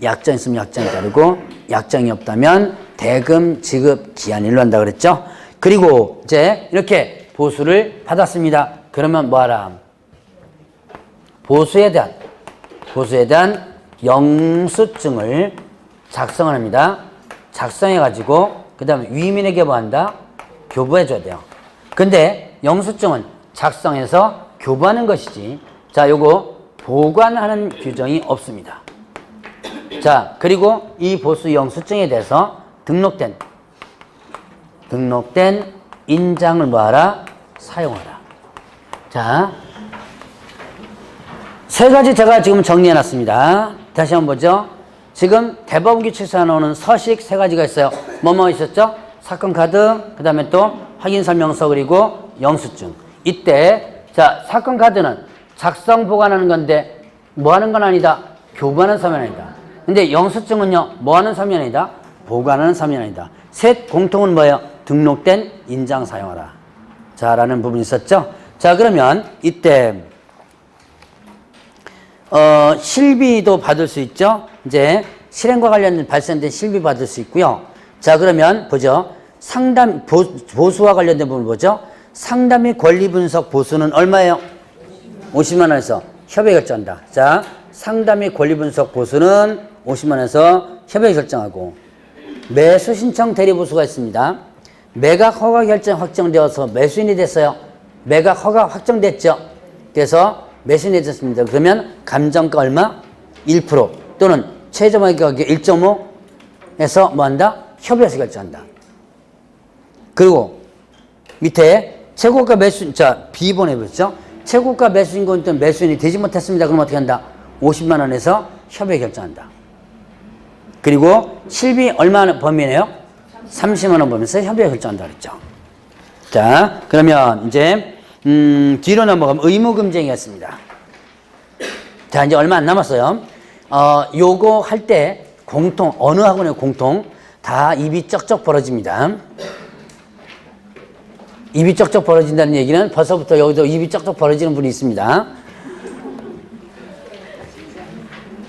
약정이 있으면 약정에 따르고 약정이 없다면 대금 지급 기한 1로 한다고 그랬죠. 그리고 이제 이렇게 보수를 받았습니다. 그러면 뭐하라? 보수에 대한 영수증을 작성을 합니다. 작성해가지고 그 다음에 위임인에게 뭐한다? 교부해줘야 돼요. 근데 영수증은 작성해서 교부하는 것이지 자 요거 보관하는 규정이 없습니다. 자 그리고 이 보수 영수증에 대해서 등록된 인장을 뭐하라? 사용하라. 자 세 가지 제가 지금 정리해 놨습니다. 다시 한번 보죠. 지금 대법원 규칙서에 나오는 서식 세 가지가 있어요. 뭐뭐 있었죠? 사건 카드, 그 다음에 또 확인 설명서 그리고 영수증. 이때 자 사건 카드는 작성 보관하는 건데 뭐 하는 건 아니다. 교부하는 서면 아니다. 근데 영수증은요 뭐 하는 서면 아니다. 보관하는 서면 아니다. 셋 공통은 뭐예요? 등록된 인장 사용하라. 자 라는 부분이 있었죠. 자 그러면 이때 실비도 받을 수 있죠. 이제 실행과 관련된 발생된 실비 받을 수 있고요. 자 그러면 보죠. 상담 보수와 관련된 부분 보죠. 상담 및 권리 분석 보수는 얼마예요? 50만 원에서 협의 결정한다. 자 상담 및 권리 분석 보수는 50만 원에서 협의 결정하고 매수 신청 대리 보수가 있습니다. 매각 허가 결정 확정되어서 매수인이 됐어요. 매각 허가 확정됐죠. 그래서 매수인이 됐습니다. 그러면 감정가 얼마? 1% 또는 최저가격 1.5에서 뭐한다? 협의해서 결정한다. 그리고 밑에 최고가 매수인, 자 B번 해보죠. 최고가 매수인권 또는 매수인이 되지 못했습니다. 그럼 어떻게 한다? 50만 원에서 협의 결정한다. 그리고 실비 얼마 범위네요? 30만 원 범위에서 협의 결정한다 그랬죠. 자 그러면 이제 뒤로 넘어가면 의무금쟁이였습니다. 자, 이제 얼마 안 남았어요. 요거 할 때 공통, 어느 학원의 공통, 다 입이 쩍쩍 벌어집니다. 입이 쩍쩍 벌어진다는 얘기는 벌써부터 여기도 입이 쩍쩍 벌어지는 분이 있습니다.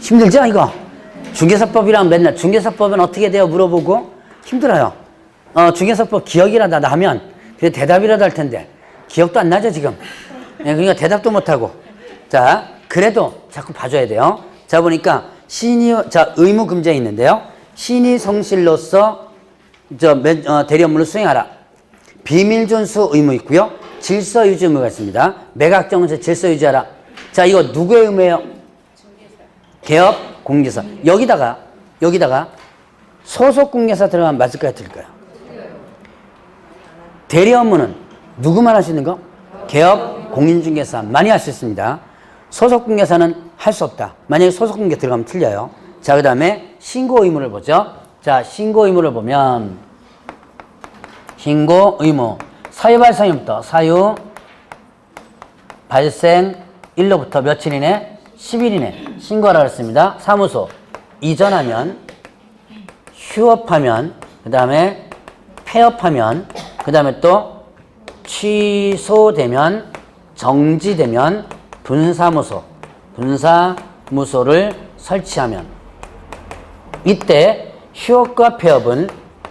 힘들죠, 이거? 중개사법이랑 맨날 중개사법은 어떻게 돼요? 물어보고 힘들어요. 중개사법 기억이라도 나면 그래 대답이라도 할 텐데. 기억도 안 나죠, 지금? 네, 그러니까 대답도 못하고. 자, 그래도 자꾸 봐줘야 돼요. 자, 보니까 의무금쟁이 있는데요. 신의 성실로서 대리 업무를 수행하라. 비밀 준수 의무 있고요. 질서 유지 의무가 있습니다. 매각 정세 질서 유지하라. 자, 이거 누구의 의무예요? 개업 공개사. 여기다가 소속 공개사 들어가면 맞을까요, 틀릴까요? 대리 업무는 누구만 할 수 있는 거? 개업, 공인중개사만이 할 수 있습니다. 소속공개사는 할 수 없다. 만약에 소속공개 들어가면 틀려요. 자, 그 다음에 신고 의무를 보죠. 자, 신고 의무를 보면 신고 의무 사유 발생일부터 사유 발생 일로부터 며칠 이내? 10일 이내 신고하라고 했습니다. 사무소 이전하면 휴업하면 그 다음에 폐업하면 그 다음에 또 취소되면 정지되면 분사무소를 설치하면 이때 휴업과 폐업은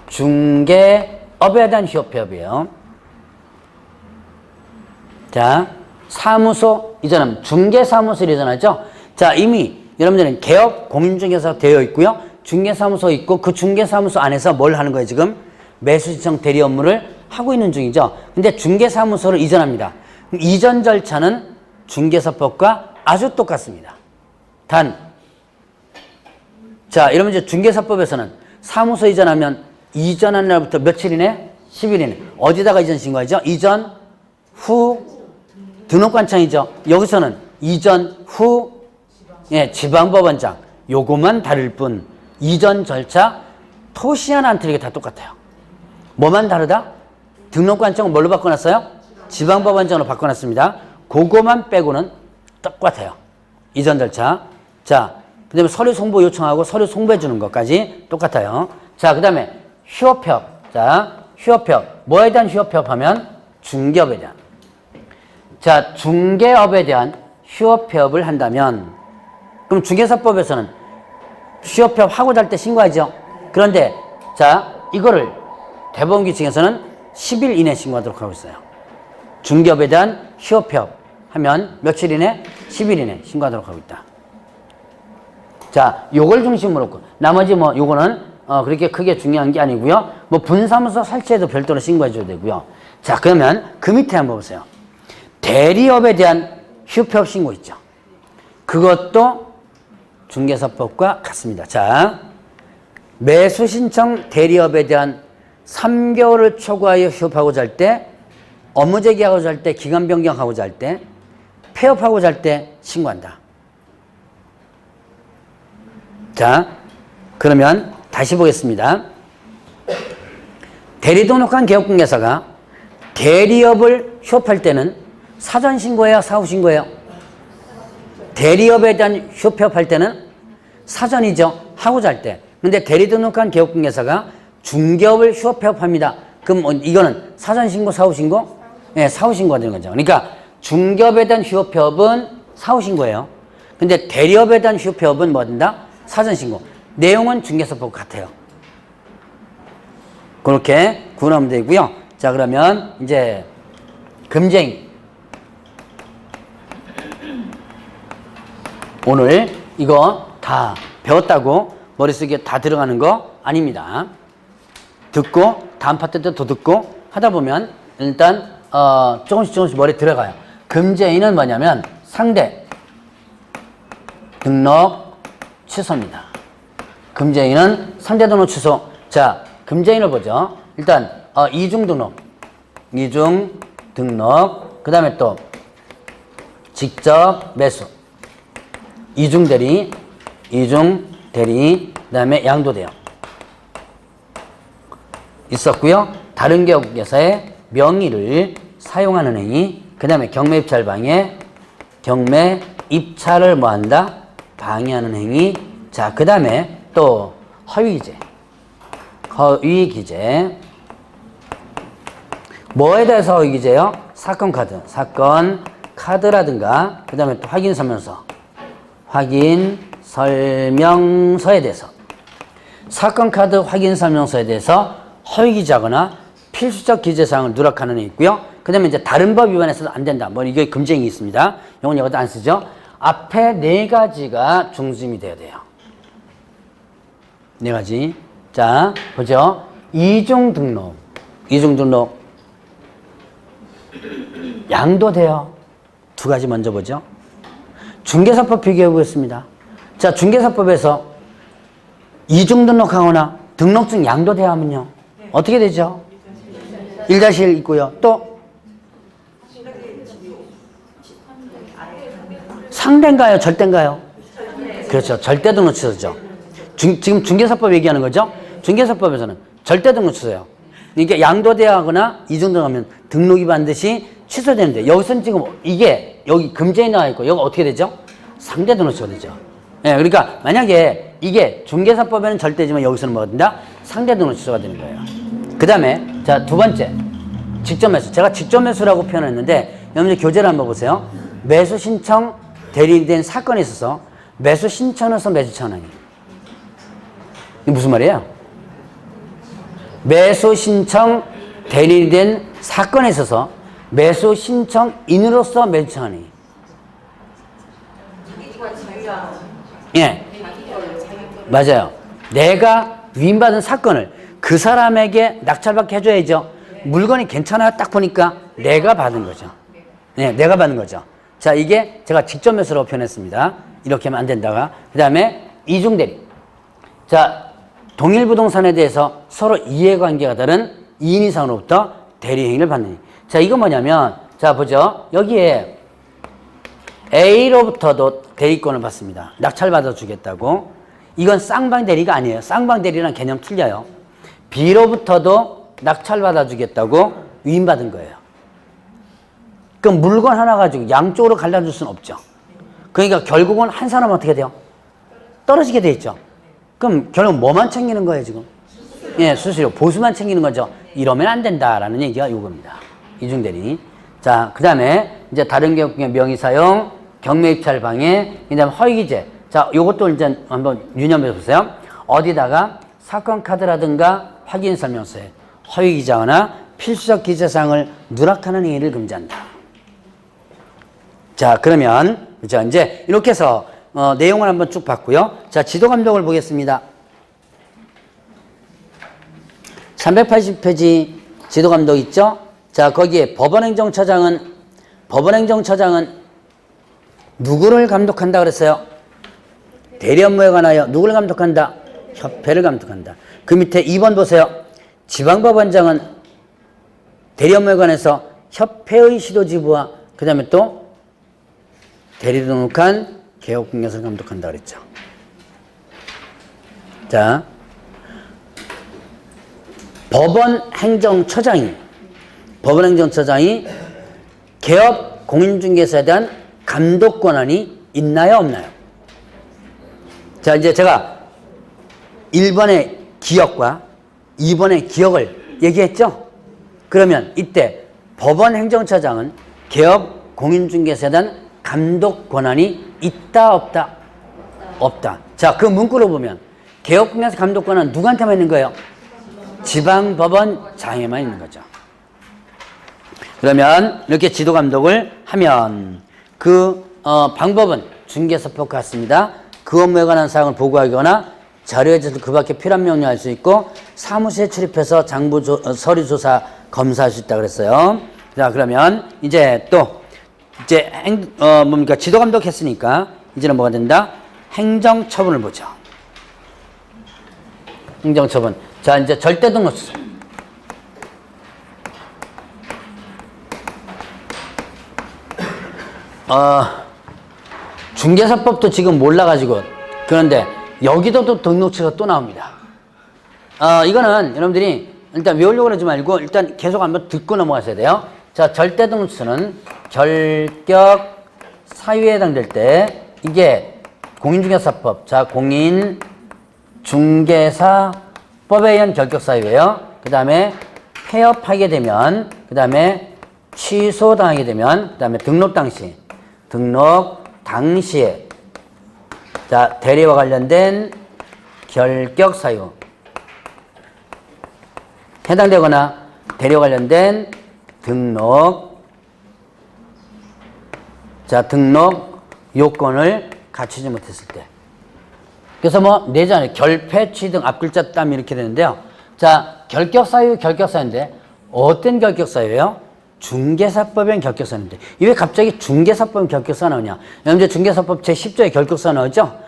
중개업에 대한 휴업 폐업이에요. 자, 사무소 이전하면 중개사무소로 이전하죠. 자, 이미 여러분들은 개업 공인중개사 되어 있고요. 중개사무소 있고 그 중개사무소 안에서 뭘 하는 거예요, 지금? 매수신청 대리 업무를 하고 있는 중이죠. 근데 중개사무소를 이전합니다. 이전 절차는 중개사법과 아주 똑같습니다. 단, 자, 이러면 이제 중개사법에서는 사무소 이전하면 이전한 날부터 며칠이네? 10일이네. 어디다가 이전 신고하죠? 이전 후 등록관청이죠. 여기서는 이전 후 예, 지방법원장. 요거만 다를 뿐 이전 절차 토시 하나 안 틀리게 다 똑같아요. 뭐만 다르다? 등록관청은 뭘로 바꿔놨어요? 지방법원장으로 바꿔놨습니다. 그거만 빼고는 똑같아요. 이전 절차. 자, 그 다음에 서류 송부 요청하고 서류 송부해 주는 것까지 똑같아요. 자, 그 다음에 휴업협. 자, 휴업협. 뭐에 대한 휴업협 하면 중개업에 대한. 자, 중개업에 대한 휴업협을 한다면 그럼 중개사법에서는 휴업협 하고자 할 때 신고하죠. 그런데 자, 이거를 대법원 규칙에서는 10일 이내 신고하도록 하고 있어요. 중개업에 대한 휴업협 하면 며칠 이내? 10일 이내 신고하도록 하고 있다. 자, 요걸 중심으로 나머지 뭐 요거는 그렇게 크게 중요한 게 아니고요. 뭐 분사무소 설치해도 별도로 신고해 줘야 되고요. 자, 그러면 그 밑에 한번 보세요. 대리업에 대한 휴업협 신고 있죠. 그것도 중개사법과 같습니다. 자, 매수신청 대리업에 대한 3개월을 초과하여 휴업하고자 할 때, 업무재개하고자 할 때, 기간 변경하고자 할 때, 폐업하고자 할 때 신고한다. 자, 그러면 다시 보겠습니다. 대리등록한 개업공개사가 대리업을 휴업할 때는 사전 신고해야 사후 신고해요? 대리업에 대한 휴업할 때는 사전이죠. 하고자 할 때. 근데 대리등록한 개업공개사가 중개업을 휴업합니다. 그럼 이거는 사전 신고, 사후 신고? 네, 사후 신고가 되는 거죠. 그러니까 중개업에 대한 휴업협은 사후 신고예요. 근데 대리업에 대한 휴업협은 뭐 된다? 사전 신고. 내용은 중개사법 같아요. 그렇게 구분하면 되고요. 자, 그러면 이제 금쟁이. 오늘 이거 다 배웠다고 머릿속에 다 들어가는 거 아닙니다. 듣고 다음 파트 때 더 듣고 하다 보면 일단 조금씩 머리에 들어가요. 금제인은 뭐냐면 상대 등록 취소입니다. 금제인은 상대 등록 취소. 자, 금제인을 보죠. 일단 이중 등록, 그 다음에 또 직접 매수, 이중 대리, 그 다음에 양도대여 있었고요. 다른 개업공개사의 명의를 사용하는 행위, 그 다음에 경매 입찰 방해, 경매 입찰을 뭐한다? 방해하는 행위. 자, 그 다음에 또 허위기재. 뭐에 대해서 허위기재요? 사건 카드라든가, 그 다음에 또 확인 설명서에 대해서. 사건 카드 확인 설명서에 대해서 허위기재하거나 필수적 기재사항을 누락하는 애 있고요. 그 다음에 이제 다른 법 위반해서도 안 된다. 뭐 이게 금쟁이 있습니다. 이건 여기도 안 쓰죠. 앞에 4가지가 중심이 돼야 돼요. 4가지. 자, 보죠. 이중 등록. 양도대여. 2가지 먼저 보죠. 중개사법 비교해 보겠습니다. 자, 중개사법에서 이중 등록하거나 등록증 양도대여 하면요. 어떻게 되죠? 1-1 있고요. 또 상대인가요? 절대인가요? 그렇죠. 절대 등록 취소죠. 지금 중개사법 얘기하는 거죠? 중개사법에서는 절대 등록 취소예요. 그러니까 양도대여 하거나 이중 등록하면 등록이 반드시 취소되는데 여기서는 지금 이게 여기 금제에 나와 있고 여기 어떻게 되죠? 상대 등록 취소가 되죠. 예, 그러니까 만약에 이게 중개사법에는 절대지만 여기서는 뭐가 된다? 상대 등록 취소가 되는 거예요. 그 다음에 자, 2번째 직접 매수. 제가 직접 매수라고 표현했는데 여러분들 교재를 한번 보세요. 매수 신청 대리된 사건에 있어서 매수 신청에서 매수 전환이. 이게 무슨 말이에요? 매수 신청 대리된 사건에 있어서 매수 신청인으로서 매수하니. 예. 맞아요. 내가 위임받은 사건을 그 사람에게 낙찰받게 해줘야죠. 물건이 괜찮아 딱 보니까 내가 받은 거죠. 네, 내가 받은 거죠. 자, 이게 제가 직접 매수라고 표현했습니다. 이렇게 하면 안 된다가. 그 다음에 이중대리. 자, 동일 부동산에 대해서 서로 이해관계가 다른 2인 이상으로부터 대리행위를 받는. 자, 이건 뭐냐면, 자, 보죠. 여기에 A로부터도 대리권을 받습니다. 낙찰받아 주겠다고. 이건 쌍방 대리가 아니에요. 쌍방 대리랑 개념 틀려요. B로부터도 낙찰받아 주겠다고 위임받은 거예요. 그럼 물건 하나 가지고 양쪽으로 갈라줄 수는 없죠. 그러니까 결국은 한 사람은 어떻게 돼요? 떨어지게 돼 있죠. 그럼 결국 뭐만 챙기는 거예요, 지금? 예, 수수료, 보수만 챙기는 거죠. 이러면 안 된다라는 얘기가 요겁니다. 이중대리. 자, 그 다음에 이제 다른 경우에 명의사용, 경매입찰 방해, 그 다음에 허위기재. 자, 요것도 이제 한번 유념해 보세요. 어디다가 사건 카드라든가 확인 설명서에 허위기재거나 필수적 기재사항을 누락하는 행위를 금지한다. 자, 그러면, 그죠. 이제 이렇게 해서 내용을 한번 쭉 봤고요. 자, 지도감독을 보겠습니다. 380페이지 지도감독 있죠? 자, 거기에 법원행정처장은 누구를 감독한다 그랬어요? 대리 업무에 관하여 누구를 감독한다? 협회를 감독한다. 그 밑에 2번 보세요. 지방법원장은 대리 업무에 관해서 협회의 시도지부와 그 다음에 또 대리 등록한 개업공개사를 감독한다 그랬죠. 자, 법원행정처장이 개업 공인중개사에 대한 감독 권한이 있나요, 없나요? 자, 이제 제가 1번의 기억과 2번의 기억을 얘기했죠? 그러면 이때 법원행정처장은 개업 공인중개사에 대한 감독 권한이 있다, 없다? 없다. 자, 그 문구로 보면 개업공개사 감독 권한은 누구한테만 있는 거예요? 지방법원장에만 있는 거죠. 그러면 이렇게 지도감독을 하면 그 방법은 중개사법과 같습니다. 그 업무에 관한 사항을 보고하거나 자료에서 그 밖에 필요한 명령할 수 있고 사무실에 출입해서 장부 서류조사 검사할 수 있다 그랬어요. 자, 그러면 이제 또 이제 뭡니까? 지도감독 했으니까 이제는 뭐가 된다? 행정처분을 보죠. 행정처분. 자, 이제 절대등록 취소. 중개사법도 지금 몰라가지고 그런데 여기도 또 등록 취소가 또 나옵니다. 이거는 여러분들이 일단 외우려고 하지 말고 일단 계속 한번 듣고 넘어가셔야 돼요. 자, 절대등록 취소는 결격 사유에 해당될 때 이게 공인중개사법, 자, 공인중개사법에 의한 결격 사유예요. 그 다음에 폐업하게 되면, 그 다음에 취소당하게 되면, 그 다음에 등록 당시에 자, 대리와 관련된 결격 사유 해당되거나 대리와 관련된 등록 요건을 갖추지 못했을 때. 그래서 뭐 내잖아요. 결패, 취등, 앞글자 땀 이렇게 되는데요. 자, 결격사유인데 어떤 결격사유예요? 중개사법엔 결격사유인데 왜 갑자기 중개사법엔 결격사가 나오냐? 여러분들 중개사법 제10조에 결격사가 나오죠?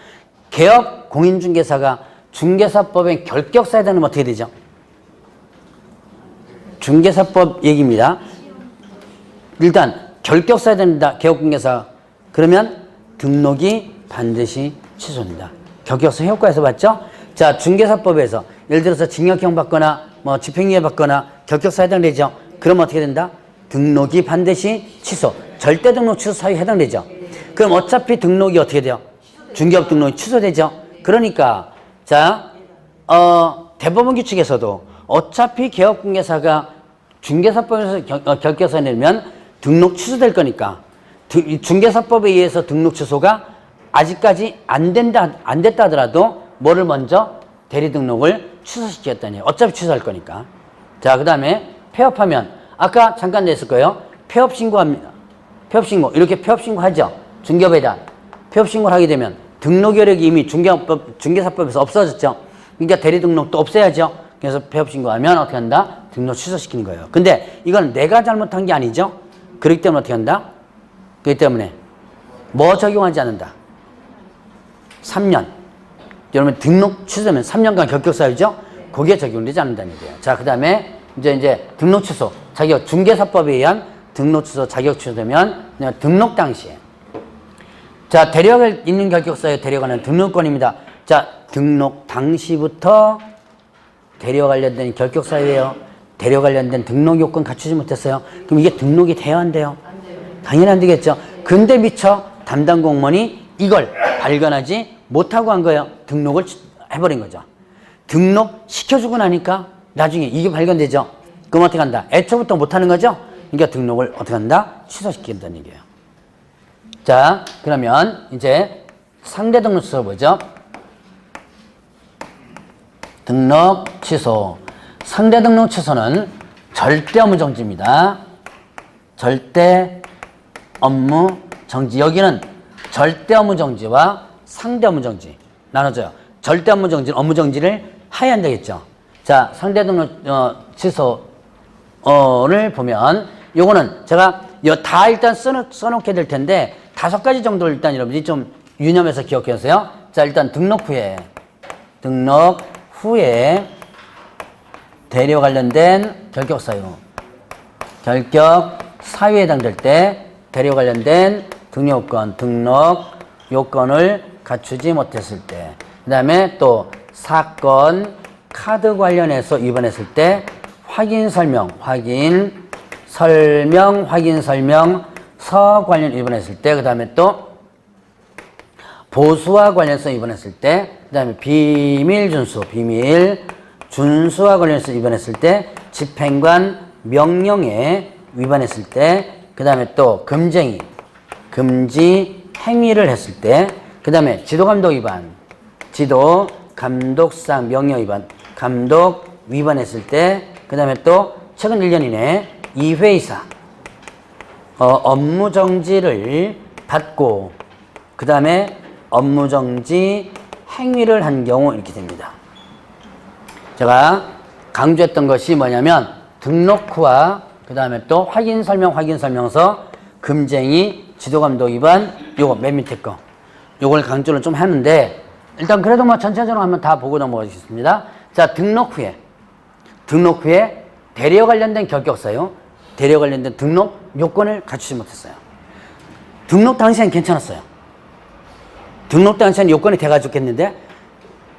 개업 공인중개사가 중개사법엔 결격사에 해당하면 어떻게 되죠? 중개사법 얘기입니다. 일단 결격사에 된다. 개업공개사. 그러면 등록이 반드시 취소됩니다. 결격사 효과에서 봤죠? 자, 중개사법에서 예를 들어서 징역형 받거나 뭐 집행유예 받거나 결격사에 해당되죠. 그럼 어떻게 된다? 등록이 반드시 취소. 절대 등록 취소 사유에 해당되죠. 그럼 어차피 등록이 어떻게 돼요? 중개업 등록이 취소되죠. 그러니까 자, 대법원 규칙에서도 어차피 개업공개사가 중개사법에서 결격사 내면 등록 취소될 거니까 중개사법에 의해서 등록 취소가 아직까지 안 됐다 하더라도 뭐를 먼저 대리 등록을 취소시켰다니 어차피 취소할 거니까. 자, 그 다음에 폐업하면 아까 잠깐 냈을 거예요. 폐업 신고합니다. 폐업 신고. 이렇게 폐업 신고하죠. 중개업에다. 폐업 신고를 하게 되면 등록 여력이 이미 중개사법에서 없어졌죠. 그러니까 대리 등록도 없애야죠. 그래서 폐업 신고하면 어떻게 한다? 등록 취소시키는 거예요. 근데 이건 내가 잘못한 게 아니죠. 그렇기 때문에 어떻게 한다? 그렇기 때문에 뭐 적용하지 않는다? 3년. 여러분 등록 취소되면 3년간 결격사유죠? 그게 적용되지 않는다는 얘기예요. 자, 그 다음에 이제 등록 취소. 자격 중개사법에 의한 등록 취소 자격 취소되면 그냥 등록 당시에. 자, 대려가 있는 결격사유에 대려가는 등록권입니다. 자, 등록 당시부터 대려 관련된 결격사유예요. 대려 관련된 등록 요건 갖추지 못했어요. 그럼 이게 등록이 돼야 안 돼요? 당연히 안 되겠죠. 근데 미처 담당 공무원이 이걸 발견하지 못하고 한 거예요. 등록을 해버린 거죠. 등록 시켜주고 나니까 나중에 이게 발견되죠. 그럼 어떻게 한다? 애초부터 못하는 거죠. 그러니까 등록을 어떻게 한다? 취소시킨다는 얘기예요. 자, 그러면 이제 상대 등록 취소 보죠. 등록 취소. 상대 등록 취소는 절대 업무 정지입니다. 절대 업무 정지. 여기는 절대 업무 정지와 상대 업무 정지 나눠져요. 절대 업무 정지는 업무 정지를 하야 한다겠죠. 자, 상대 등록 취소를 보면 요거는 제가 다 일단 써놓게 될 텐데 5가지 정도를 일단 여러분들이 좀 유념해서 기억해주세요. 자, 일단 등록 후에 대려 관련된 결격사유. 결격 사유에 해당될 때 대려 관련된 등록 요건을 갖추지 못했을 때. 그 다음에 또 사건 카드 관련해서 위반했을 때 확인 설명서 관련 위반했을 때. 그 다음에 또 보수와 관련해서 위반했을 때. 그 다음에 비밀 준수와 관련해서 위반했을 때. 집행관 명령에 위반했을 때. 그 다음에 또 금지 행위를 했을 때. 그 다음에 지도감독 위반, 지도감독상 명령 위반, 감독 위반했을 때. 그 다음에 또 최근 1년 이내 2회 이상 업무정지를 받고 그 다음에 업무정지 행위를 한 경우 이렇게 됩니다. 제가 강조했던 것이 뭐냐면 등록 후와 그 다음에 또 확인설명서, 금쟁이, 지도감독 위반, 요거 맨 밑에 거 요걸 강조를 좀 하는데 일단 그래도 뭐 전체적으로 한번 다 보고 넘어가겠습니다. 자, 등록 후에 대려 관련된 결격사유, 대려 관련된 등록 요건을 갖추지 못했어요. 등록 당시엔 괜찮았어요. 등록 당시엔 요건이 돼가지고 겠는데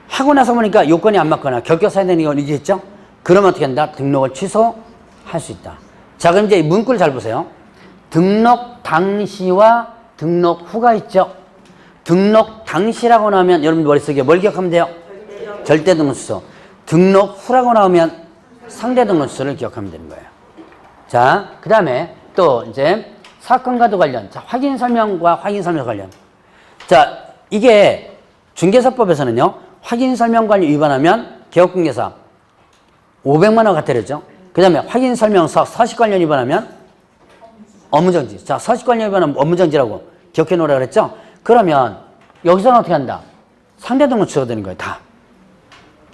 하고 나서 보니까 요건이 안 맞거나 결격사유 되는 건 이겠죠? 그러면 어떻게 한다? 등록을 취소할 수 있다. 자, 그럼 이제 문구를 잘 보세요. 등록 당시와 등록 후가 있죠? 등록 당시라고 나오면 여러분 머릿속에 뭘 기억하면 돼요? 절대 등록 취소. 등록 후라고 나오면 상대 등록 취소를 기억하면 되는 거예요. 자, 그 다음에 또 이제 사건과도 관련, 자, 확인설명과 확인설명 관련. 자, 이게 중개사법에서는요, 확인설명 관련 위반하면 개업공개사 500만 원 과태료죠. 그 다음에 확인설명서 서식 관련 위반하면 업무정지. 자, 서식 관련 위반하면 업무정지라고 기억해 놓으라 그랬죠? 그러면 여기서는 어떻게 한다? 상대 등록 취소가 되는 거예요, 다.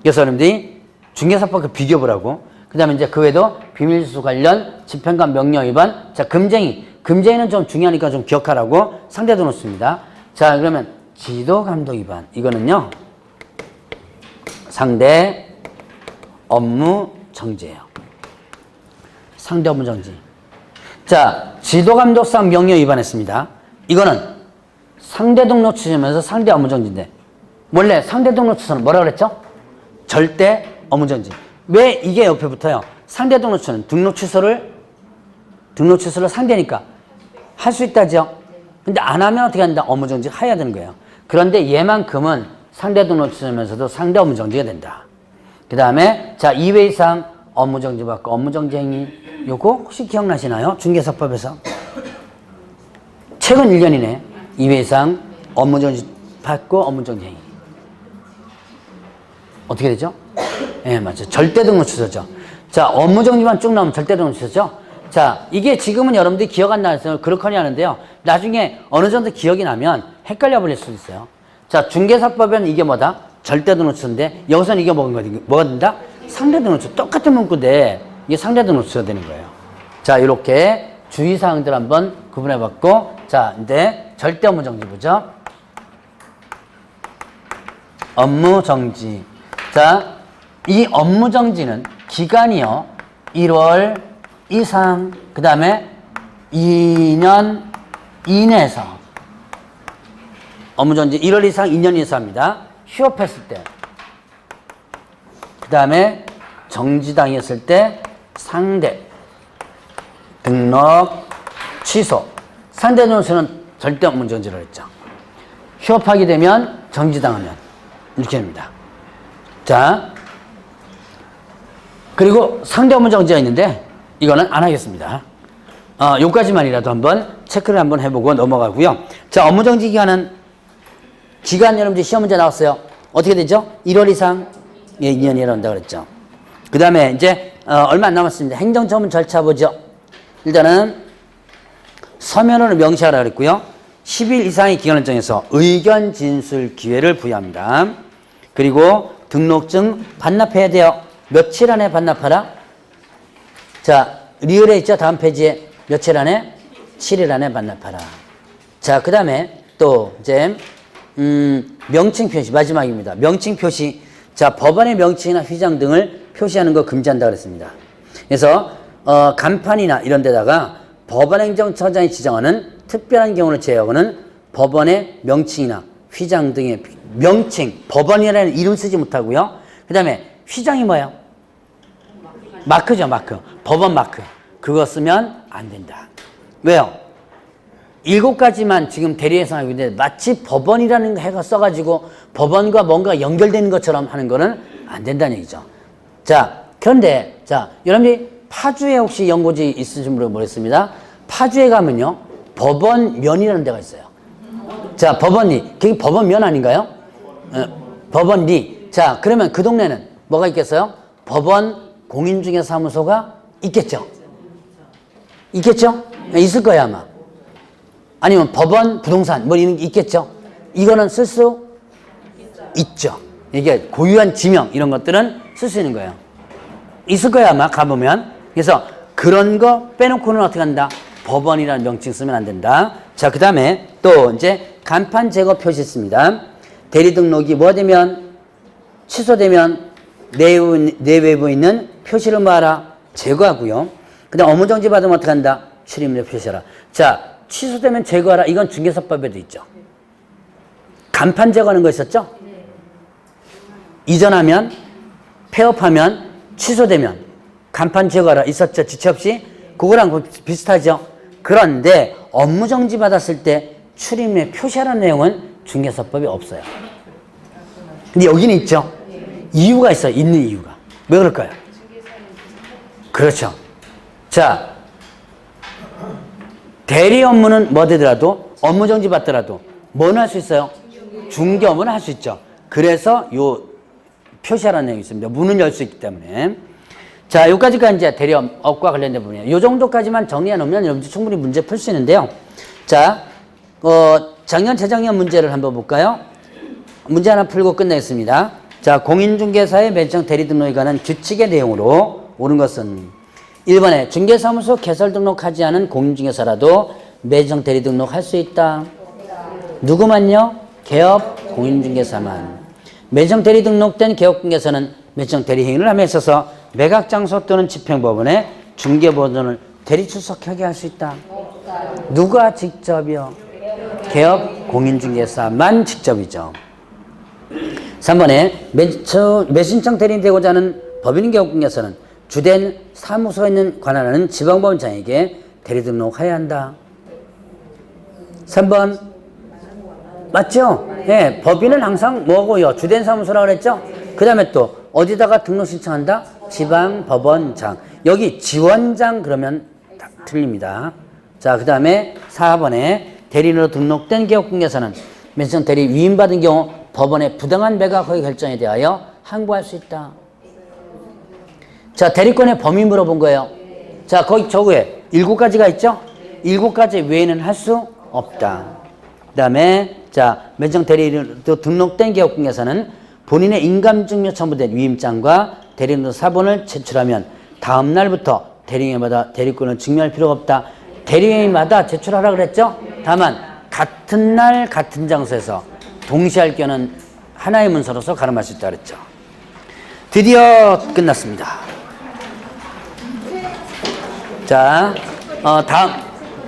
그래서 여러분들이 중개사법 비교보라고. 그 다음에 이제 그 외에도 비밀주소 관련 집행관 명령 위반. 자, 금쟁이는 좀 중요하니까 좀 기억하라고 상대 등록 취소입니다. 자, 그러면 지도감독 위반. 이거는요, 상대 업무 정지예요. 상대 업무 정지. 자, 지도감독상 명령 위반했습니다. 이거는 상대 등록 취소면서 상대 업무 정지인데 원래 상대 등록 취소는 뭐라 그랬죠? 절대 업무 정지. 왜 이게 옆에 붙어요? 상대 등록 취소는 등록 취소를 상대니까 할 수 있다죠. 근데 안 하면 어떻게 한다? 업무 정지가 해야 되는 거예요. 그런데 얘만큼은 상대 등록 취소면서도 상대 업무 정지가 된다. 그 다음에 자, 2회 이상 업무 정지 받고 업무 정지 행위. 요거 혹시 기억나시나요? 중개사법에서 최근 1년 이내 2회 이상 업무 정지 받고 업무 정지 행위. 어떻게 되죠? 예, 네, 맞죠. 절대 등록 취소죠. 자, 업무 정지만 쭉 나오면 절대 등록 취소죠. 자, 이게 지금은 여러분들이 기억 안 나서 그렇거니 하는데요. 나중에 어느 정도 기억이 나면 헷갈려 버릴 수도 있어요. 자, 중개사법에는 이게 뭐다? 절대등록수인데 여기서는 이게 뭐가 된다? 상대등록수. 똑같은 문구인데 이게 상대등록수가 되는 거예요. 자, 이렇게 주의사항들 한번 구분해 봤고, 자, 이제 절대 업무정지 보죠. 업무정지. 자, 이 업무정지는 기간이요. 1월 이상, 그 다음에 2년 이내에서. 업무정지 1월 이상, 2년 이상입니다. 휴업했을 때. 그 다음에 정지당했을 때 상대, 등록, 취소. 상대 등록수는 절대 업무정지를 했죠. 휴업하게 되면 정지당하면 이렇게 됩니다. 자, 그리고 상대 업무정지가 있는데 이거는 안 하겠습니다. 요까지만이라도 한번 체크를 한번 해보고 넘어가고요. 자, 업무정지 기간 여러분들 시험 문제 나왔어요. 어떻게 되죠? 1월 이상, 2년이라 한다 그랬죠. 그 다음에 이제 얼마 안 남았습니다. 행정처분 절차 보죠. 일단은 서면으로 명시하라 그랬고요. 10일 이상의 기간을 정해서 의견 진술 기회를 부여합니다. 그리고 등록증 반납해야 돼요. 며칠 안에 반납하라? 자, 리을에 있죠. 다음 페이지에 며칠 안에? 7일 안에 반납하라. 자, 그 다음에 또 이제 명칭 표시 마지막입니다. 명칭 표시. 자, 법원의 명칭이나 휘장 등을 표시하는 거 금지한다 그랬습니다. 그래서 간판이나 이런 데다가 법원행정처장이 지정하는 특별한 경우를 제외하고는 법원의 명칭이나 휘장 등의 명칭, 법원이라는 이름 쓰지 못하고요. 그 다음에 휘장이 뭐예요? 마크죠, 마크. 법원 마크. 그거 쓰면 안 된다. 왜요? 7가지만 지금 대리해서 하고 있는데 마치 법원이라는 해가 써가지고 법원과 뭔가 연결되는 것처럼 하는 거는 안 된다는 얘기죠. 자, 그런데, 자, 여러분들이 파주에 혹시 연고지 있으신 분을 모르겠습니다. 파주에 가면요, 법원면이라는 데가 있어요. 자, 법원리. 그게 법원면 아닌가요? 법원리. 자, 그러면 그 동네는 뭐가 있겠어요? 법원 공인중개사무소가 있겠죠? 있겠죠? 있을 거야, 아마. 아니면 법원 부동산, 뭐 이런 게 있겠죠? 이거는 쓸 수 있죠. 이게 고유한 지명, 이런 것들은 쓸 수 있는 거예요. 있을 거야, 아마, 가보면. 그래서 그런 거 빼놓고는 어떻게 한다? 법원이라는 명칭 쓰면 안 된다. 자, 그 다음에 또 이제 간판 제거 표시 있습니다. 대리 등록이 뭐 되면, 취소되면 내외부에 있는 표시를 뭐하라? 제거하고요. 그 다음 업무정지 받으면 어떻게 한다? 출입문에 표시하라. 자, 취소되면 제거하라. 이건 중개사법에도 있죠. 간판 제거하는 거 있었죠? 이전하면, 폐업하면, 취소되면 간판 제거하라. 있었죠? 지체 없이? 그거랑 비슷하죠? 그런데 업무정지 받았을 때 출입문에 표시하라는 내용은 중개사법에 없어요. 근데 여기는 있죠? 이유가 있어요. 있는 이유가. 왜 그럴까요? 그렇죠. 자, 대리 업무는 뭐 되더라도 업무정지 받더라도 뭐는 할 수 있어요? 중개 업무는 할 수 있죠. 그래서 요 표시하라는 내용이 있습니다. 문은 열 수 있기 때문에. 자, 여기까지가 이제 대리업과 관련된 부분이에요. 요 정도까지만 정리해 놓으면 여러분들 충분히 문제 풀 수 있는데요. 자, 작년, 재작년 문제를 한번 볼까요? 문제 하나 풀고 끝내겠습니다. 자, 공인중개사의 매정 대리 등록에 관한 규칙의 내용으로 옳은 것은 1번에 중개사무소 개설 등록하지 않은 공인중개사라도 매정 대리 등록할 수 있다. 누구만요? 개업 공인중개사만. 매정 대리 등록된 개업공개사는 매정 대리 행위를 함에 있어서 매각장소 또는 집행법원에 중개보존을 대리 출석하게 할 수 있다. 누가 직접이요? 개업 공인중개사만 직접이죠. 3번에 매신청 대리인이 되고자 하는 법인 개업공개사는 주된 사무소에 있는 관할하는 지방법원장에게 대리 등록해야 한다. 3번 맞죠? 네, 법인은 항상 뭐고요? 주된 사무소라고 그랬죠? 그 다음에 또 어디다가 등록 신청한다? 지방법원장. 여기 지원장 그러면 다 틀립니다. 자, 그 다음에 4번에 대리인으로 등록된 개업공개사는 매수성 대리 위임받은 경우 법원의 부당한 매각 허위 결정에 대하여 항고할 수 있다. 자, 대리권의 범위 물어본 거예요. 자, 거기 저거에 7가지가 있죠? 7가지 외에는 할 수 없다. 그 다음에 자 면접 대리인으로 등록된 기업군에서는 본인의 인감증명 첨부된 위임장과 대리인으로 사본을 제출하면 다음 날부터 대리인마다 대리권을 증명할 필요가 없다. 대리인마다 제출하라 그랬죠? 다만 같은 날 같은 장소에서 동시에 할 경우는 하나의 문서로서 가름할 수 있다 그랬죠. 드디어 끝났습니다. 자, 다음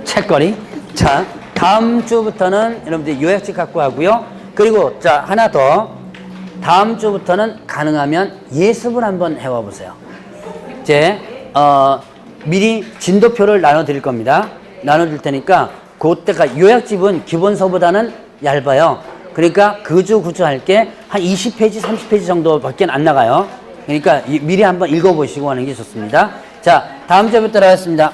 책거리. 자, 다음 주부터는 여러분들 요약집 갖고 하고요. 그리고 자 하나 더. 다음 주부터는 가능하면 예습을 한번 해와 보세요. 이제 미리 진도표를 나눠드릴 겁니다. 나눠줄 테니까 그때가 요약집은 기본서보다는 얇아요. 그러니까 그주 구주 할 게 한 20페이지, 30페이지 정도밖에 안 나가요. 그러니까 미리 한번 읽어보시고 하는 게 좋습니다. 자, 다음 주부터 하겠습니다.